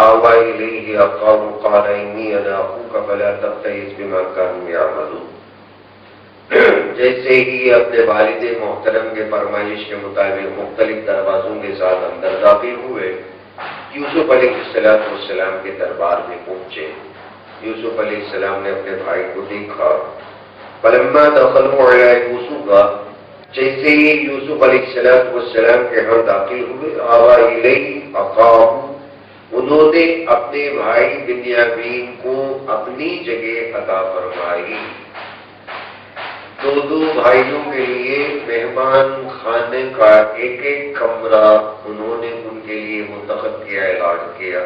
آوَى إِلَيْهِ أَخَاهُ قَالَ إِنِّي أَنَا أَخُوكَ فَلَا تَبْتَئِسْ بِمَا كَانُوا يَعْمَلُونَ۔ جیسے ہی اپنے والد محترم کے فرمائش کے مطابق مختلف دروازوں کے ساتھ اندر داخل ہوئے، یوسف علیہ السلام کے دربار میں پہنچے۔ یوسف علیہ السلام نے اپنے بھائی کو دیکھا، فَلَمَّا دَخَلُوا عَلَى يُوسُفَ، جیسے ہی یوسف علیہ السلام کے ہاں داخل ہوئے، آوَى إِلَيْهِ أَخَاهُ، انہوں نے اپنے بھائی بنیامین کو اپنی جگہ عطا فرمائی۔ دو بھائیوں کے لیے مہمان خانے کا ایک ایک کمرہ انہوں نے ان کے لیے منتخب کیا، اعلان کیا۔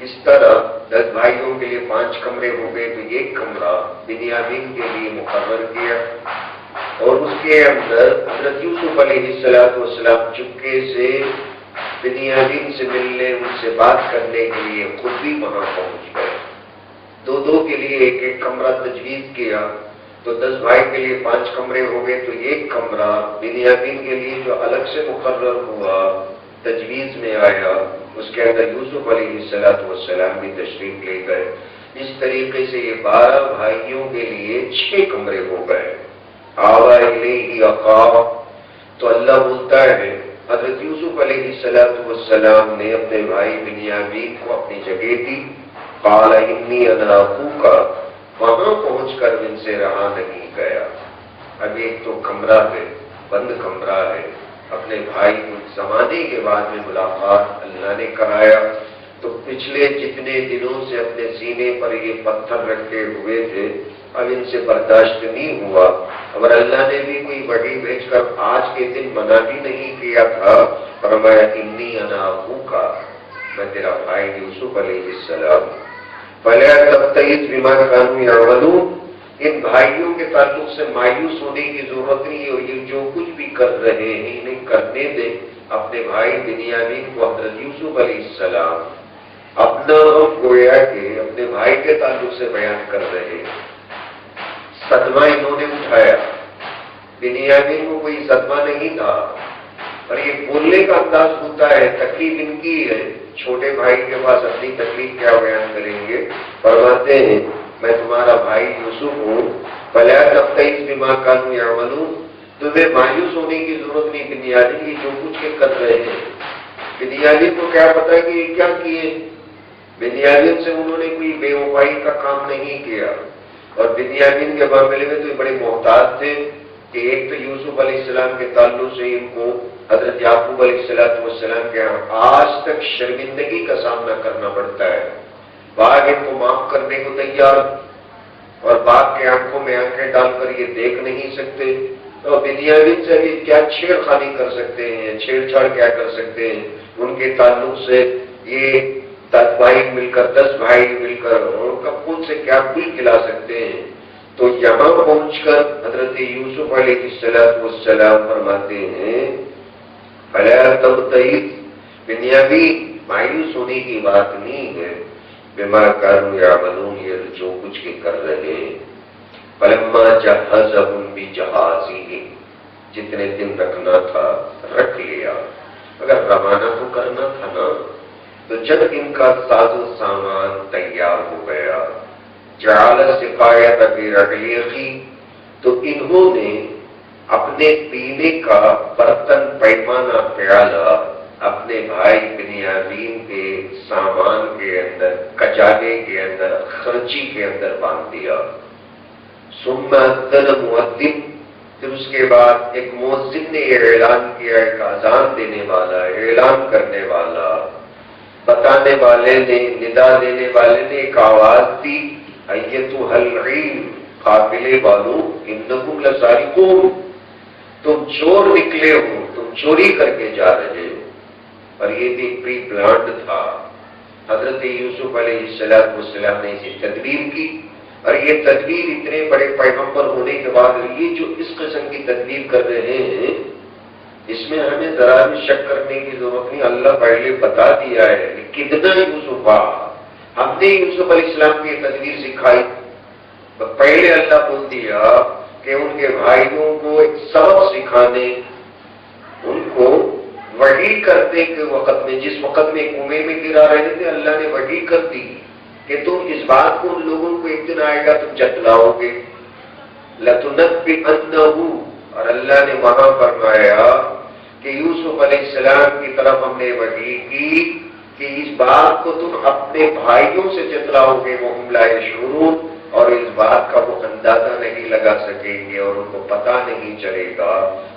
اس طرح 10 بھائیوں کے لیے 5 کمرے ہو گئے تو ایک کمرہ بنیامین کے لیے مقرر کیا، اور اس کے اندر حضرت یوسف علیہ السلام چپکے سے بنیامین سے ملنے، ان سے بات کرنے کے لیے خود بھی وہاں پہنچ گئے۔ 2 کے لیے ایک ایک کمرہ تجویز کیا، تو 10 بھائی کے لیے 5 کمرے ہو گئے تو ایک کمرہ بنیامین کے لیے جو الگ سے مقرر ہوا تجویز میں آیا، اس کے اندر یوسف علیہ السلام بھی تشریف لے گئے۔ اس طریقے سے یہ 12 بھائیوں کے لیے 6 کمرے ہو گئے. آوا الیہ اخاہ، تو اللہ بولتا ہے حضرت یوسف علیہ السلام نے اپنے بھائی بنیامین کو اپنی جگہ دی. قال انی انا اخوک، وہاں پہنچ کر ان سے رہا نہیں گیا. اب ایک تو کمرہ ہے، بند کمرہ ہے، اپنے بھائی کچھ زمانے کے بعد میں ملاقات اللہ نے کرایا، تو پچھلے جتنے دنوں سے اپنے سینے پر یہ پتھر رکھے ہوئے تھے اب ان سے برداشت نہیں ہوا. اور اللہ نے بھی کوئی وحی بھیج کر آج کے دن منع بھی نہیں کیا تھا، فرمایا انی انا اخوک، میں تیرا بھائی یوسف علیہ السلام. فلا تبتئس بما كانوا يعملون، ان بھائیوں کے تعلق سے مایوس ہونے کی ضرورت نہیں ہے. یہ جو کچھ بھی کر رہے ہیں انہیں کرنے دے. اپنے بھائی بنیامین کو حضرت یوسف علیہ السلام اپنا گویا کہ اپنے بھائی کے تعلق سے بیان کر رہے ہیں. صدمہ انہوں نے اٹھایا، بنیامین کو کوئی صدمہ نہیں تھا، اور یہ بولنے کا انداز ہوتا ہے، تکلیف ان کی ہے. چھوٹے بھائی کے پاس اپنی تکلیف کیا بیان کریں گے؟ فرماتے ہیں میں تمہارا بھائی یوسف ہوں. فلا تبتئس بما كانوا يعملون، تمہیں مایوس ہونے کی ضرورت نہیں. بنیامین کی جو کچھ کے کر رہے ہیں، بنیامین کو کیا پتا کہ یہ کیا کیے. بنیامین سے انہوں نے کوئی بے وفائی کا کام نہیں کیا، اور بنیامین کے معاملے میں تو یہ بڑے محتاط تھے کہ ایک تو یوسف علیہ السلام کے تعلق سے ان کو حضرت یعقوب علیہ السلام کے ہاں آج تک شرمندگی کا سامنا کرنا پڑتا ہے. باغ ان کو معاف کرنے کو تیار، اور باغ کے آنکھوں میں آنکھیں ڈال کر یہ دیکھ نہیں سکتے. تو بنیامین سے بھی کیا چھیڑ خانی کر سکتے ہیں، چھیڑ چھاڑ کیا کر سکتے ہیں. ان کے تعلق سے یہ 10 بھائی مل کر 10 بھائی مل کر ان کا خود سے کیا پل کھلا سکتے ہیں. تو یہاں پہنچ کر حضرت یوسف علیہ السلام فرماتے ہیں فلا تبتئس، بنیامین مایوس ہونے کی بات نہیں ہے. بما كانوا يعملون، یہ جو کچھ کے کر رہے ہیں. فلما جهزهم بجهازهم، جتنے دن رکھنا تھا رکھ لیا. اگر روانہ تو کرنا تھا نا، تو جب ان کا ساز و سامان تیار ہو گیا، جعل السقایۃ فی رحلیہ، تو انہوں نے اپنے پینے کا برتن پیمانہ پیالہ اپنے بھائی بنیامین کے سامان کے اندر، کچانے کے اندر، خرچی کے اندر باندھ دیا. ثم اذن مؤذن، پھر اس کے بعد ایک مؤذن نے یہ اعلان کیا، ایک اذان دینے والا، اعلان کرنے والا، بتانے والے نے، ندا دینے والے نے ایک آواز دی، ایتھا العیر، قافلے والو انکم لسارقون، تم چور نکلے ہو، تم چوری کر کے جا رہے ہو. اور یہ بھی پری پلانڈ تھا. حضرت یوسف علیہ السلام نے اسے تدبیر کی، اور یہ تدبیر اتنے بڑے پیغمبر ہونے کے بعد یہ جو اس قسم کی تدبیر کر رہے ہیں، اس میں ہمیں ذرا بھی شک کرنے کی ضرورت نہیں. اللہ پہلے بتا دیا ہے کہ کتنا یوسف، ہم نے یوسف علیہ السلام کی تدبیر سکھائی. تو پہلے اللہ بول دیا کہ ان کے بھائیوں کو ایک سبق سکھانے، ان کو وحی کرنے کے وقت میں، جس وقت میں کنویں میں گرا رہے تھے، اللہ نے وحی کر دی کہ تم اس بات کو ان لوگوں کو ایک دن آئے گا تم جتلاؤ گے. لَتُنَبِّئَنَّهُ، اور اللہ نے وہاں فرمایا کہ یوسف علیہ السلام کی طرف ہم نے وحی کی کہ اس بات کو تم اپنے بھائیوں سے جتلاؤ گے، وَهُمْ لَا يَشْعُرُونَ، اور اس بات کا وہ اندازہ نہیں لگا سکیں گے، اور ان کو پتہ نہیں چلے گا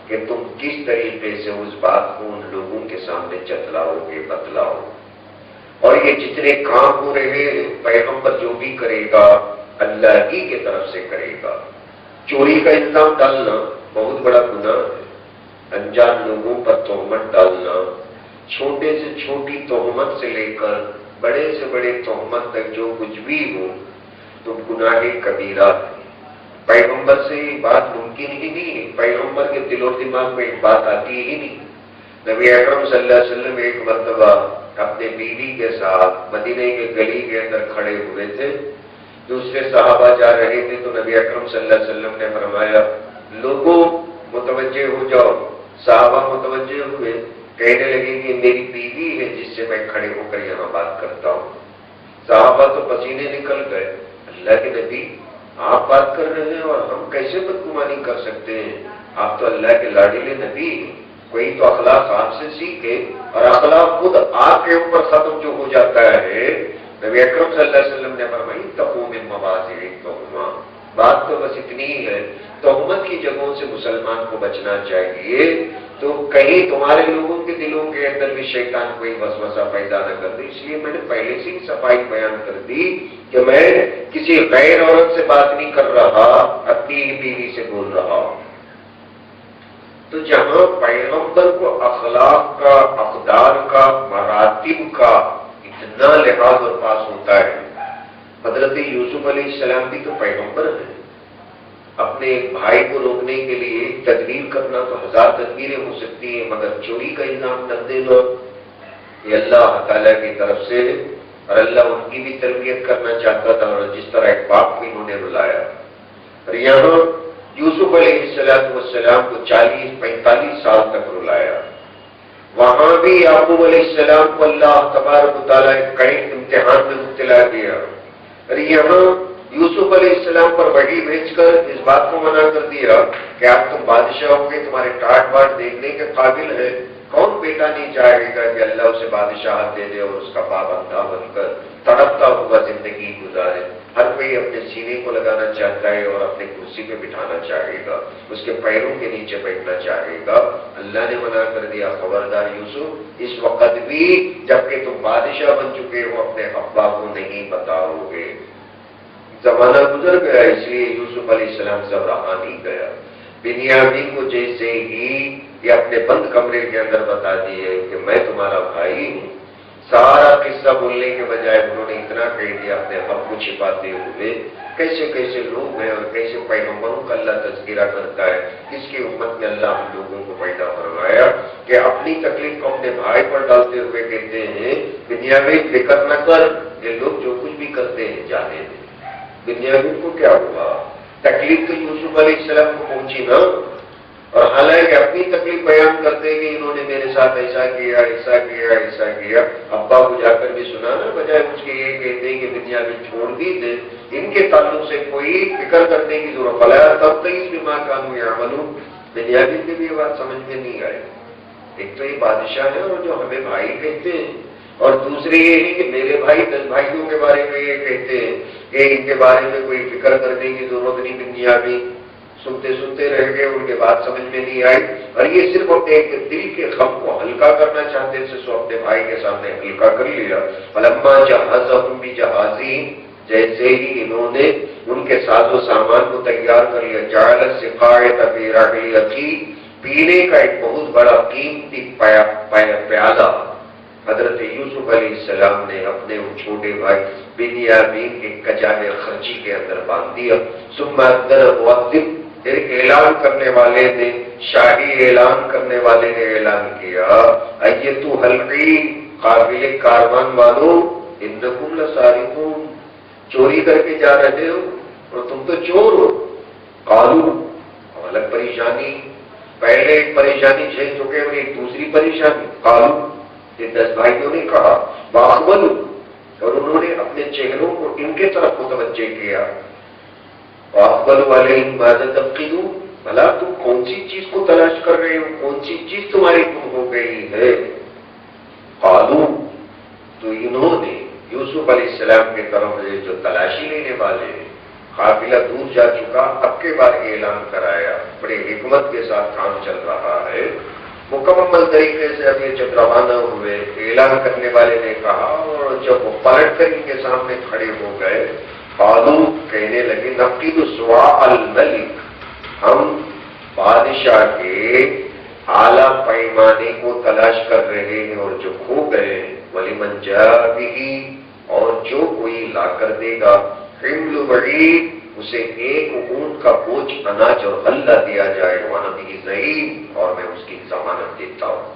کہ تم کس طریقے سے اس بات کو ان لوگوں کے سامنے جتلاؤ گے، بتلاؤ. اور یہ جتنے کام ہو رہے ہیں، پیغمبر جو بھی کرے گا اللہ ہی کی طرف سے کرے گا. چوری کا الزام ڈالنا بہت بڑا گناہ ہے. انجان لوگوں پر تہمت ڈالنا، چھوٹے سے چھوٹی تہمت سے لے کر بڑے سے بڑے تہمت تک جو کچھ بھی ہو تو گناہ کبیرہ ہے. پیغمبر سے یہ بات ممکن ہی نہیں ہے. پیغمبر کے دل و دماغ میں ایک بات آتی ہی نہیں. نبی اکرم صلی اللہ علیہ وسلم ایک مرتبہ اپنے بیوی کے ساتھ مدینے کے گلی کے اندر کھڑے ہوئے تھے. دوسرے صحابہ جا رہے تھے تو نبی اکرم صلی اللہ علیہ وسلم نے فرمایا لوگوں متوجہ ہو جاؤ. صحابہ متوجہ ہوئے، کہنے لگے کہ میری بیوی ہے جس سے میں کھڑے ہو کر یہاں بات کرتا ہوں. صحابہ تو پسینے نکل گئے، اللہ کے نبی آپ بات کر رہے ہیں اور ہم کیسے بدگمانی کر سکتے ہیں؟ آپ تو اللہ کے لاڈلے نبی ہیں، کوئی تو اخلاق آپ سے سیکھے، اور اخلاق خود آپ کے اوپر ختم جو ہو جاتا ہے، نبی اکرم صلی اللہ علیہ وسلم نے فرمائی تقوم من مواضع التہمہ، بات تو بس اتنی ہی ہے، تہمت کی جگہوں سے مسلمان کو بچنا چاہیے، تو کہیں تمہارے لوگوں کے دلوں کے اندر بھی شیطان کوئی وسوسہ پیدا نہ کر دے۔ اس لیے میں نے پہلے سے ہی صفائی بیان کر دی کہ میں کسی غیر عورت سے بات نہیں کر رہا، اپنی بیوی سے بول رہا ہوں۔ تو جہاں پیغمبر کو اخلاق کا، اقدار کا، مراتب کا اتنا لحاظ اور پاس ہوتا ہے، حضرت یوسف علیہ السلام بھی تو پیغمبر ہیں، اپنے بھائی کو روکنے کے لیے تدبیر کرنا تو ہزار تدبیریں ہو سکتی ہیں، مگر چوری کا الزام نہ دینا یہ اللہ تعالیٰ کی طرف سے، اور اللہ ان کی بھی تربیت کرنا چاہتا تھا، اور جس طرح ایک باپ کو انہوں نے رلایا۔ اور یہاں یوسف علیہ السلام کو 40-45 سال تک رلایا، وہاں بھی یعقوب علیہ السلام کو اللہ تبارک و تعالیٰ ایک کڑے امتحان میں مبتلا کیا، اور یہاں یوسف علیہ السلام پر وحی بھیج کر اس بات کو منع کر دیا کہ آپ تم بادشاہ ہو گے، تمہارے ٹاٹ باٹ دیکھنے کے قابل ہے، کون بیٹا نہیں چاہے گا کہ اللہ اسے بادشاہت دے دے اور اس کا پابندہ بن کر تڑپتا ہوا زندگی گزارے۔ ہر کوئی اپنے سینے کو لگانا چاہتا ہے اور اپنے کرسی پہ بٹھانا چاہے گا، اس کے پیروں کے نیچے بیٹھنا چاہے گا۔ اللہ نے منع کر دیا، خبردار یوسف، اس وقت بھی جبکہ تم بادشاہ بن چکے ہو اپنے ابا کو نہیں بتاؤ گے۔ زمانہ گزر گیا، اس لیے یوسف علیہ السلام سے رہا نہیں گیا۔ بنیامین کو جیسے ہی یہ اپنے بند کمرے کے اندر بتا دیے کہ میں تمہارا بھائی ہوں، سارا قصہ بولنے کے بجائے انہوں نے اتنا کہہ دیا اپنے حق کو چھپاتے ہوئے۔ کیسے کیسے لوگ ہیں اور کیسے پیغمبروں کا اللہ تذکرہ کرتا ہے، کس کی امت میں اللہ ہم لوگوں کو پیدا فرمایا کہ اپنی تکلیف کو اپنے بھائی پر ڈالتے ہوئے کہتے ہیں بنیامین فکر نہ کر، یہ لوگ جو کچھ بھی کرتے ہیں جانے دیں۔ بنیامین کو کیا ہوا؟ تکلیف تو یوسف علیہ السلام کو پہنچی نا، اور حالانکہ اپنی تکلیف بیان کرتے کہ انہوں نے میرے ساتھ ایسا کیا ایسا کیا ایسا کیا، ابا کو جا کر بھی سنانا، بجائے اس کے یہ کہتے ہیں کہ بنیامین چھوڑ دی دے، ان کے تعلق سے کوئی فکر کرنے کی ضرورت پڑا تب تک اس بما کانوا یعملون۔ بنیامین کی بھی یہ بات سمجھ میں نہیں آئی، ایک تو یہ بادشاہ ہے اور جو ہمیں بھائی کہتے ہیں، اور دوسری یہ ہے کہ میرے بھائی 10 بھائیوں کے بارے میں یہ کہتے ہیں کہ ان کے بارے میں کوئی فکر کرنے کی ضرورت نہیں۔ بنیامین سنتے سنتے رہ گئے، ان کے بات سمجھ میں نہیں آئی، اور یہ صرف اپنے ایک دل کے غم کو ہلکا کرنا چاہتے تھے، سو اپنے بھائی کے سامنے ہلکا کر لیا۔ فلما جہزهم بجہازہم، جیسے ہی انہوں نے ان کے ساز و سامان کو تیار کر لیا، جعل السقایۃ فی رحل اخیہ، پینے کا ایک بہت بڑا قیمتی پیالہ حضرت یوسف علیہ السلام نے اپنے ان چھوٹے بھائی بنیامین کے کجاہ خرچی کے اندر باندھ دیا۔ ثم اذن مؤذن، پھر اعلان کرنے والے نے، شاہی اعلان کرنے والے نے اعلان کیا، ایتھا العیر، قافلے کاروان والوں، انکم لسارقون، چوری کر کے جا رہے ہو اور تم تو چور ہو۔ قالوا، الگ پریشانی، پہلے ایک پریشانی جھیل چکے اور ایک دوسری پریشانی۔ قالوا، یہ 10 بھائیوں نے کہا، واقبلوا، اور انہوں نے اپنے چہروں کو ان کے طرف متوجہ کیا۔ واقبلوا علیہم ماذا تفقدون، بھلا تم کون سی چیز کو تلاش کر رہے ہو، کون سی چیز تمہاری گم ہو گئی ہے؟ قالوا، تو انہوں نے یوسف علیہ السلام کے طرف جو تلاشی لینے والے ہیں، قافلہ دور جا چکا، اب کے بار اعلان کرایا، بڑے حکمت کے ساتھ کام چل رہا ہے، مکمل طریقے سے اب یہ جب روانہ ہوئے، اعلان کرنے والے نے کہا، اور جب وہ پلٹ کر ان کے سامنے کھڑے ہو گئے، قالوا، کہنے لگے، نفقد سواع الملک، ہم بادشاہ کے اعلیٰ پیمانے کو تلاش کر رہے ہیں اور جو کھو گئے، ولمن جاء بہ، اور جو کوئی لا کر دے گا، حمل بعیر، اسے ایک اونٹ کا بوجھ اناج اور غلہ دیا جائے، وانا بھی ضعیف، اور میں اس کی ضمانت دیتا ہوں۔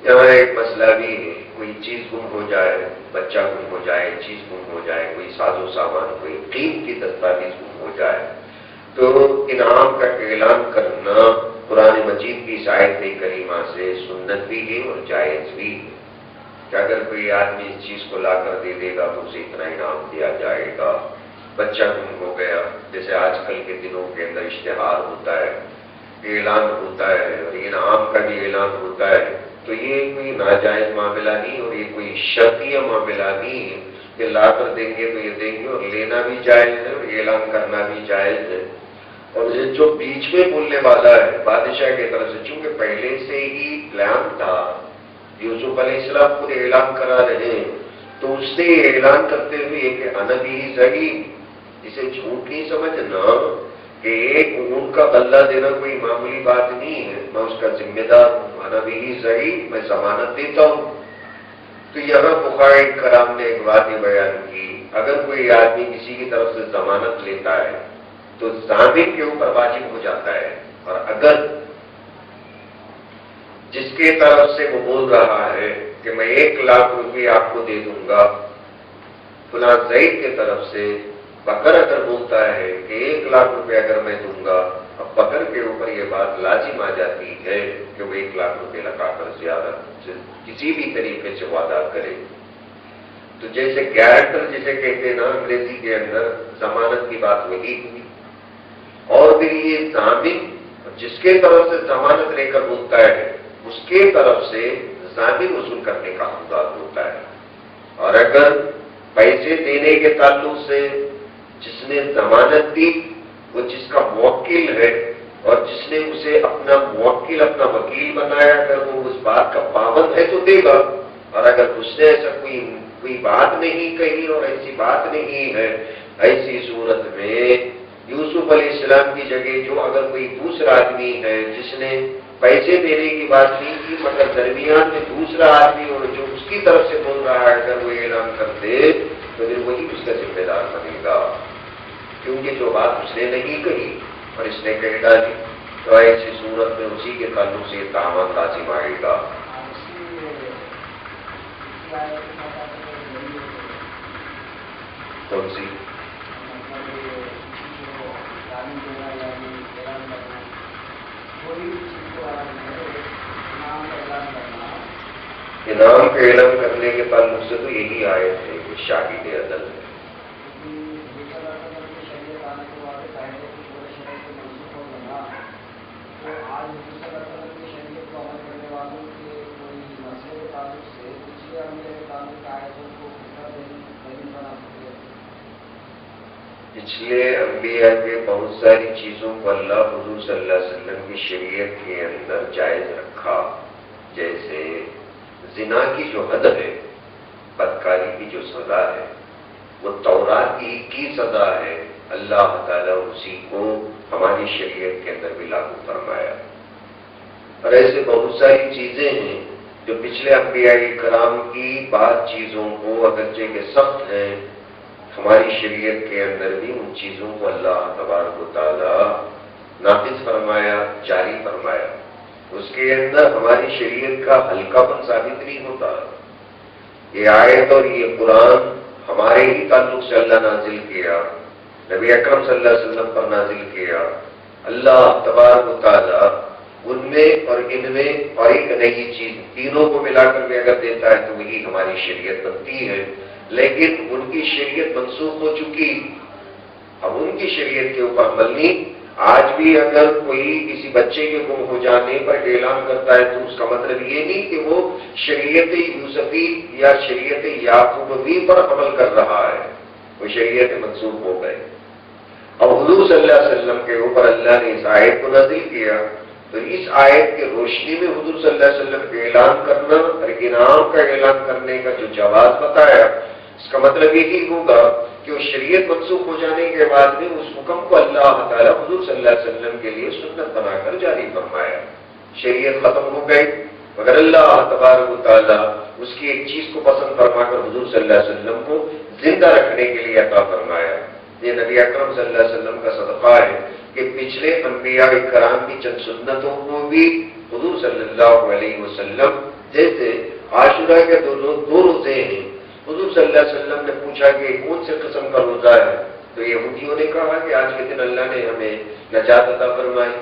یہاں ایک مسئلہ بھی ہے، کوئی چیز گم ہو جائے، بچہ گم ہو جائے، چیز گم ہو جائے، کوئی ساز و سامان، کوئی قیمتی دستاویز گم ہو جائے، تو انعام کا اعلان کرنا قرآن مجید کی آیت کریمہ سے سنت بھی ہے اور جائز بھی ہے۔ کہ اگر کوئی آدمی اس چیز کو لا کر دے دے گا تو اسے اتنا انعام دیا جائے گا. بچہ گم ہو گیا، جیسے آج کل کے دنوں کے اندر اشتہار ہوتا ہے، اعلان ہوتا ہے اور انعام کا بھی اعلان ہوتا ہے، تو یہ کوئی ناجائز معاملہ نہیں اور یہ کوئی شرعیہ معاملہ نہیں ہے کہ لا کر دیں گے تو یہ دیں گے، اور لینا بھی جائز ہے اور اعلان کرنا بھی جائز ہے. اور یہ جو بیچ میں بولنے والا ہے بادشاہ کی طرف سے، چونکہ پہلے سے ہی پلان تھا، یوسف علیہ السلام خود اعلان کرا رہے ہیں، تو اس نے اعلان کرتے ہوئے کہ انا بھی صحیح، اسے جھوٹ نہیں سمجھنا کہ ایک اونٹ کا غلہ دینا کوئی معمولی بات نہیں ہے، میں اس کا ذمہ دار ہوں، انا بھی صحیح، میں ضمانت دیتا ہوں. تو یہاں بخاری کرام نے ایک بات یہ بیان کی، اگر کوئی آدمی کسی کی طرف سے ضمانت لیتا ہے تو ضامن کے اوپر واجب ہو جاتا ہے، اور اگر جس کی طرف سے وہ بول رہا ہے کہ میں 1,00,000 روپے آپ کو دے دوں گا فلاں زید کی طرف سے، بکر اگر بولتا ہے کہ 1,00,000 روپے اگر میں دوں گا، اب بکر کے اوپر یہ بات لازم آ جاتی ہے کہ وہ 1,00,000 روپے لگا کر زیادہ کسی بھی طریقے سے وعدہ کرے. تو جیسے گارنٹر جسے کہتے ہیں نا انگریزی کے اندر، ضمانت کی بات وہی ہوئی. اور پھر یہ ضامن جس کے طرف سے ضمانت لے کر بولتا ہے اس کے طرف سے ضامن وصول کرنے کا انداز ہوتا ہے. اور اگر پیسے دینے کے تعلق سے جس نے ضمانت دی وہ جس کا موکل ہے اور جس نے اسے اپنا موکل اپنا وکیل بنایا، اگر وہ اس بات کا پابند ہے تو دے گا، اور اگر اس نے ایسا کوئی بات نہیں کہی اور ایسی بات نہیں ہے، ایسی صورت میں یوسف علیہ السلام کی جگہ جو اگر کوئی دوسرا آدمی ہے جس نے پیسے دینے کی بات نہیں کی مگر درمیان میں دوسرا آدمی اور جو اس کی طرف سے بول رہا ہے اگر وہ اعلان کر دے تو پھر وہی اس کا ذمہ دار بنے گا، کیونکہ جو بات اس نے نہیں کہی اور اس نے کہہ ڈالی، تو ایسی صورت میں اسی کے تعلق سے تعامل لازم آئے گا. کون سی؟ انعام کا اعلان کرنے کے تعلق سے تو یہی آئے تھے کہ شاہد عدل ہے. پچھلے انبیاء کے بہت ساری چیزوں کو اللہ حضور صلی اللہ علیہ وسلم کی شریعت کے اندر جائز رکھا، جیسے زنا کی جو حد ہے، بدکاری کی جو سزا ہے وہ تورات کی سزا ہے، اللہ تعالیٰ اسی کو ہماری شریعت کے اندر بھی لاگو فرمایا. اور ایسے بہت ساری چیزیں ہیں جو پچھلے انبیاء کرام کی بعض چیزوں کو اگرچہ کہ سخت ہیں، ہماری شریعت کے اندر بھی ان چیزوں کو اللہ تبارک و تعالیٰ نافذ فرمایا، جاری فرمایا. اس کے اندر ہماری شریعت کا ہلکا پن ثابت نہیں ہوتا. یہ آیت اور یہ قرآن ہمارے ہی تعلق سے اللہ نازل کیا، نبی اکرم صلی اللہ علیہ وسلم پر نازل کیا. اللہ تبارک و تعالیٰ ان میں اور ان میں اور ایک نئی چیز تینوں کو ملا کر بھی اگر دیتا ہے تو وہی ہماری شریعت بنتی ہے. لیکن ان کی شریعت منسوخ ہو چکی، اب ان کی شریعت کے اوپر عمل نہیں. آج بھی اگر کوئی کسی بچے کے گم ہو جانے پر اعلان کرتا ہے تو اس کا مطلب یہ نہیں کہ وہ شریعت یوسفی یا شریعت یعقوبی پر عمل کر رہا ہے، وہ شریعت منسوخ ہو گئے. اب حضور صلی اللہ علیہ وسلم کے اوپر اللہ نے اس آیت کو نازل کیا، تو اس آیت کی روشنی میں حضور صلی اللہ علیہ وسلم کا اعلان کرنا اور انعام کا اعلان کرنے کا جو جواز بتایا، اس کا مطلب یہی ہوگا کہ وہ شریعت منسوخ ہو جانے کے بعد میں اس حکم کو اللہ تعالیٰ حضور صلی اللہ علیہ وسلم کے لیے سنت بنا کر جاری فرمایا. شریعت ختم ہو گئی مگر اللہ تبارک و تعالیٰ اس کی ایک چیز کو پسند فرما کر حضور صلی اللہ علیہ وسلم کو زندہ رکھنے کے لیے عطا فرمایا. یہ نبی اکرم صلی اللہ علیہ وسلم کا صدقہ ہے کہ پچھلے انبیاء کرام کی چند سنتوں کو بھی حضور صلی اللہ علیہ وسلم، جیسے عاشورہ کے دو روزے ہیں، حضور صلی اللہ علیہ وسلم نے پوچھا کہ کون سے قسم کا روزہ ہے، تو یہودیوں نے کہا کہ آج کے دن اللہ نے ہمیں نجات عطا فرمائی،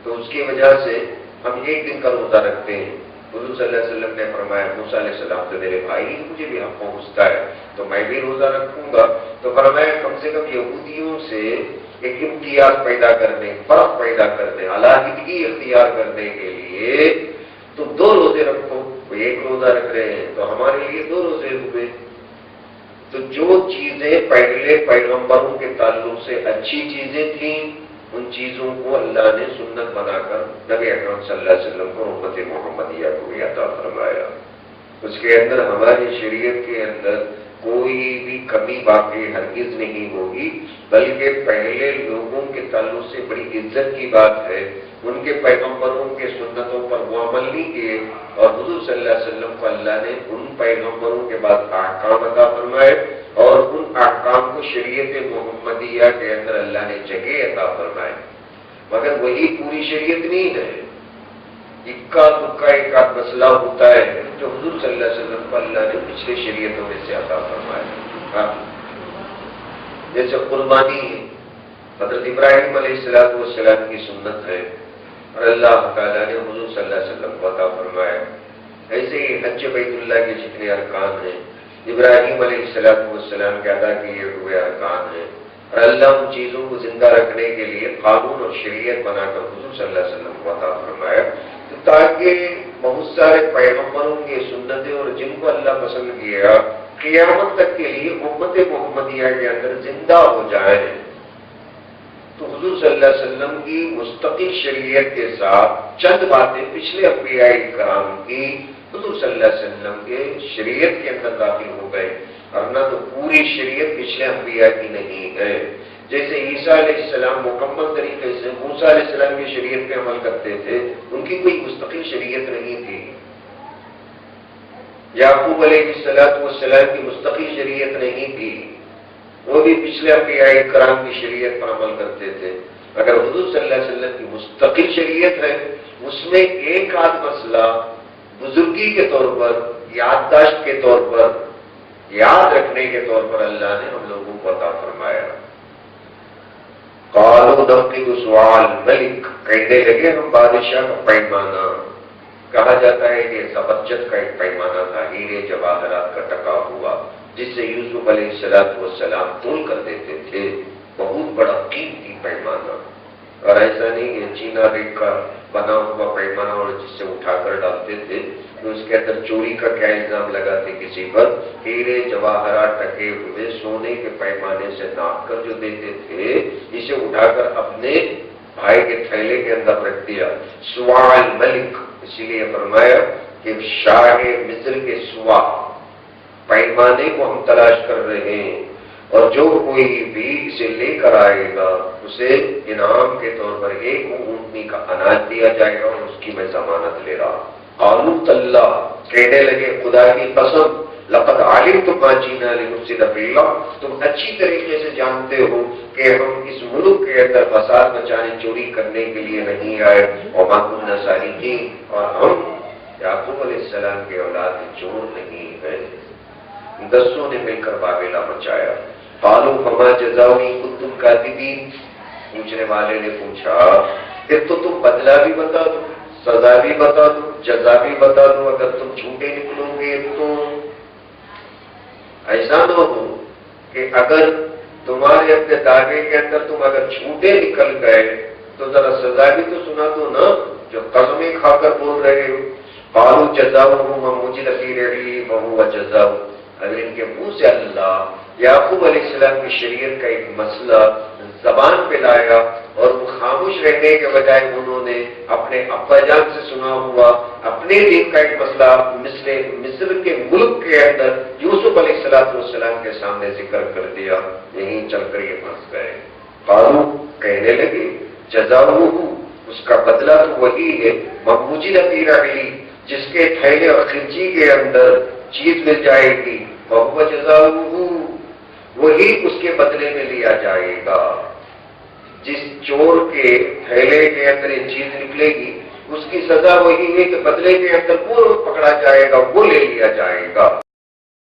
تو اس کی وجہ سے ہم ایک دن کا روزہ رکھتے ہیں. حضور صلی اللہ علیہ وسلم نے فرمایا موسیٰ علیہ السلام تو میرے بھائی ہیں، مجھے بھی حق پہنچتا ہے تو میں بھی روزہ رکھوں گا. تو فرمایا کم سے کم یہودیوں سے ایک امتیاز پیدا کرنے، فرق پیدا کرنے، علیحدگی اختیار کرنے کے لیے تم 2 روزے رکھو. وہ 1 روزہ رکھ رہے ہیں تو ہمارے لیے 2 روزے ہوئے. تو جو چیزیں پہلے پیغمبروں کے تعلق سے اچھی چیزیں تھیں ان چیزوں کو اللہ نے سنت بنا کر نبی اکرم صلی اللہ علیہ وسلم کو امت محمدیہ کو بھی عطا فرمایا. اس کے اندر ہماری شریعت کے اندر کوئی بھی کمی باقی ہرگز نہیں ہوگی، بلکہ پہلے لوگوں کے تعلق سے بڑی عزت کی بات ہے. ان کے پیغمبروں کے سنتوں پر وہ عمل نہیں کیے اور حضور صلی اللہ علیہ وسلم کو اللہ نے ان پیغمبروں کے بعد احکام عطا فرمائے اور ان احکام کو شریعت محمدیہ کے اندر اللہ نے جگہ عطا فرمائے. مگر وہی پوری شریعت نہیں ہے، اکا دکا ایک آدھ مسئلہ ہوتا ہے جو حضور صلی اللہ علیہ وسلم کو اللہ نے پچھلے شریعتوں میں سے عطا فرمایا. جیسے قربانی حضرت ابراہیم علیہ السلام کی سنت ہے اور اللہ تعالیٰ نے حضور صلی اللہ علیہ وسلم کو عطا فرمایا. ایسے ہی حج بیت اللہ کے جتنے ارکان ہیں ابراہیم علیہ السلام کے ادا کیے ہوئے ارکان ہیں اور اللہ ان چیزوں کو زندہ رکھنے کے لیے قانون اور شریعت بنا کر حضور صلی اللہ علیہ وسلم کو عطا فرمایا تاکہ بہت سارے پیغمبروں کی سنتیں اور جن کو اللہ پسند کیا قیامت تک کے لیے امت محمدیہ کے اندر زندہ ہو جائیں. تو حضور صلی اللہ علیہ وسلم کی مستقل شریعت کے ساتھ چند باتیں پچھلے انبیاء کرام کی حضور صلی اللہ علیہ وسلم کے شریعت کے اندر داخل ہو گئے، ورنہ تو پوری شریعت پچھلے انبیاء کی نہیں ہے. جیسے عیسیٰ علیہ السلام مکمل طریقے سے موسیٰ علیہ السلام کی شریعت پہ عمل کرتے تھے، ان کی کوئی مستقل شریعت نہیں تھی. یعقوب علیہ السلام کی مستقل شریعت نہیں تھی، وہ بھی پچھلے انبیاء کرام کی شریعت پر عمل کرتے تھے. اگر حضور صلی اللہ علیہ وسلم کی مستقل شریعت ہے، اس میں ایک آدھ مسئلہ بزرگی کے طور پر، یادداشت کے طور پر، یاد رکھنے کے طور پر اللہ نے ہم لوگوں کو عطا فرمایا. قالوا ننقض صواع الملک، کہنے لگے ہم بادشاہ کا پیمانہ. کہا جاتا ہے کہ زبرجد کا ایک پیمانہ تھا، ہیرے جواہرات کا ٹکا ہوا، جس سے یوسف علیہ السلام تول کر دیتے تھے. بہت بڑا قیمتی پیمانہ، اور ایسا نہیں کہ چینا ریت کا بنا ہوا پیمانہ اور جس سے اٹھا کر ڈالتے تھے. تو اس کے اندر چوری کا کیا الزام لگاتے کسی پر؟ ہیرے جواہرات ٹکے ہوئے سونے کے پیمانے سے ناپ کر جو دیتے تھے، اسے اٹھا کر اپنے بھائی کے تھیلے کے اندر رکھ دیا. صواع الملک، اسی لیے فرمایا کہ شاہ مصر کے صواع پیمانے کو ہم تلاش کر رہے ہیں، اور جو کوئی بھی اسے لے کر آئے گا اسے انعام کے طور پر 1 اونٹنی کا اناج دیا جائے گا، اور اس کی میں ضمانت لے رہا. قالوا تاللہ، کہنے لگے خدا کی قسم، لقد علمتم ما جئنا لنفسد فی الارض، تم اچھی طریقے سے جانتے ہو کہ ہم اس ملک کے اندر فساد مچانے، چوری کرنے کے لیے نہیں آئے. وما كنا سارقین، اور ہم یعقوب علیہ السلام کے اولاد چور نہیں ہیں. 10 نے مل کر بابیلا مچایا. قالوا فما جزاؤ ان کنتم کاذبین، پوچھنے والے نے پوچھا پھر تو تم بدلہ بھی بتا دو، سزا بھی بتا دو، جزا بھی بتا دو اگر تم جھوٹے نکلو گے. تو ایسا نہ ہو کہ اگر تمہارے اپنے دعوے کے اندر تم اگر جھوٹے نکل گئے تو ذرا سزا بھی تو سنا دو نا، جو قسمیں کھا کر بول رہے ہو. قالوا جزاؤه من وجد في رحله فهو جزاؤه، اگر ان کے منہ سے اللہ یعقوب علیہ السلام کی شریعت کا ایک مسئلہ زبان پہ لایا اور وہ خاموش رہنے کے بجائے انہوں نے اپنے ابا جان سے سنا ہوا اپنے دین کا ایک مسئلہ مصر کے ملک کے اندر یوسف علیہ السلام کے سامنے ذکر کر دیا، یہیں چل کر یہ پھنس گئے. قالوا، کہنے لگے، جزاؤہ، اس کا بدلہ تو وہی ہے، مموجد فی رحلی، جس کے تھیلے اور خرچی کے اندر چیز مل جائے گی، وہو جزاؤہ، وہی اس کے بدلے میں لیا جائے گا. جس چور کے تھیلے کے اندر یہ چیز نکلے گی اس کی سزا وہی ہے کہ بدلے کے اندر وہ پکڑا جائے گا، وہ لے لیا جائے گا.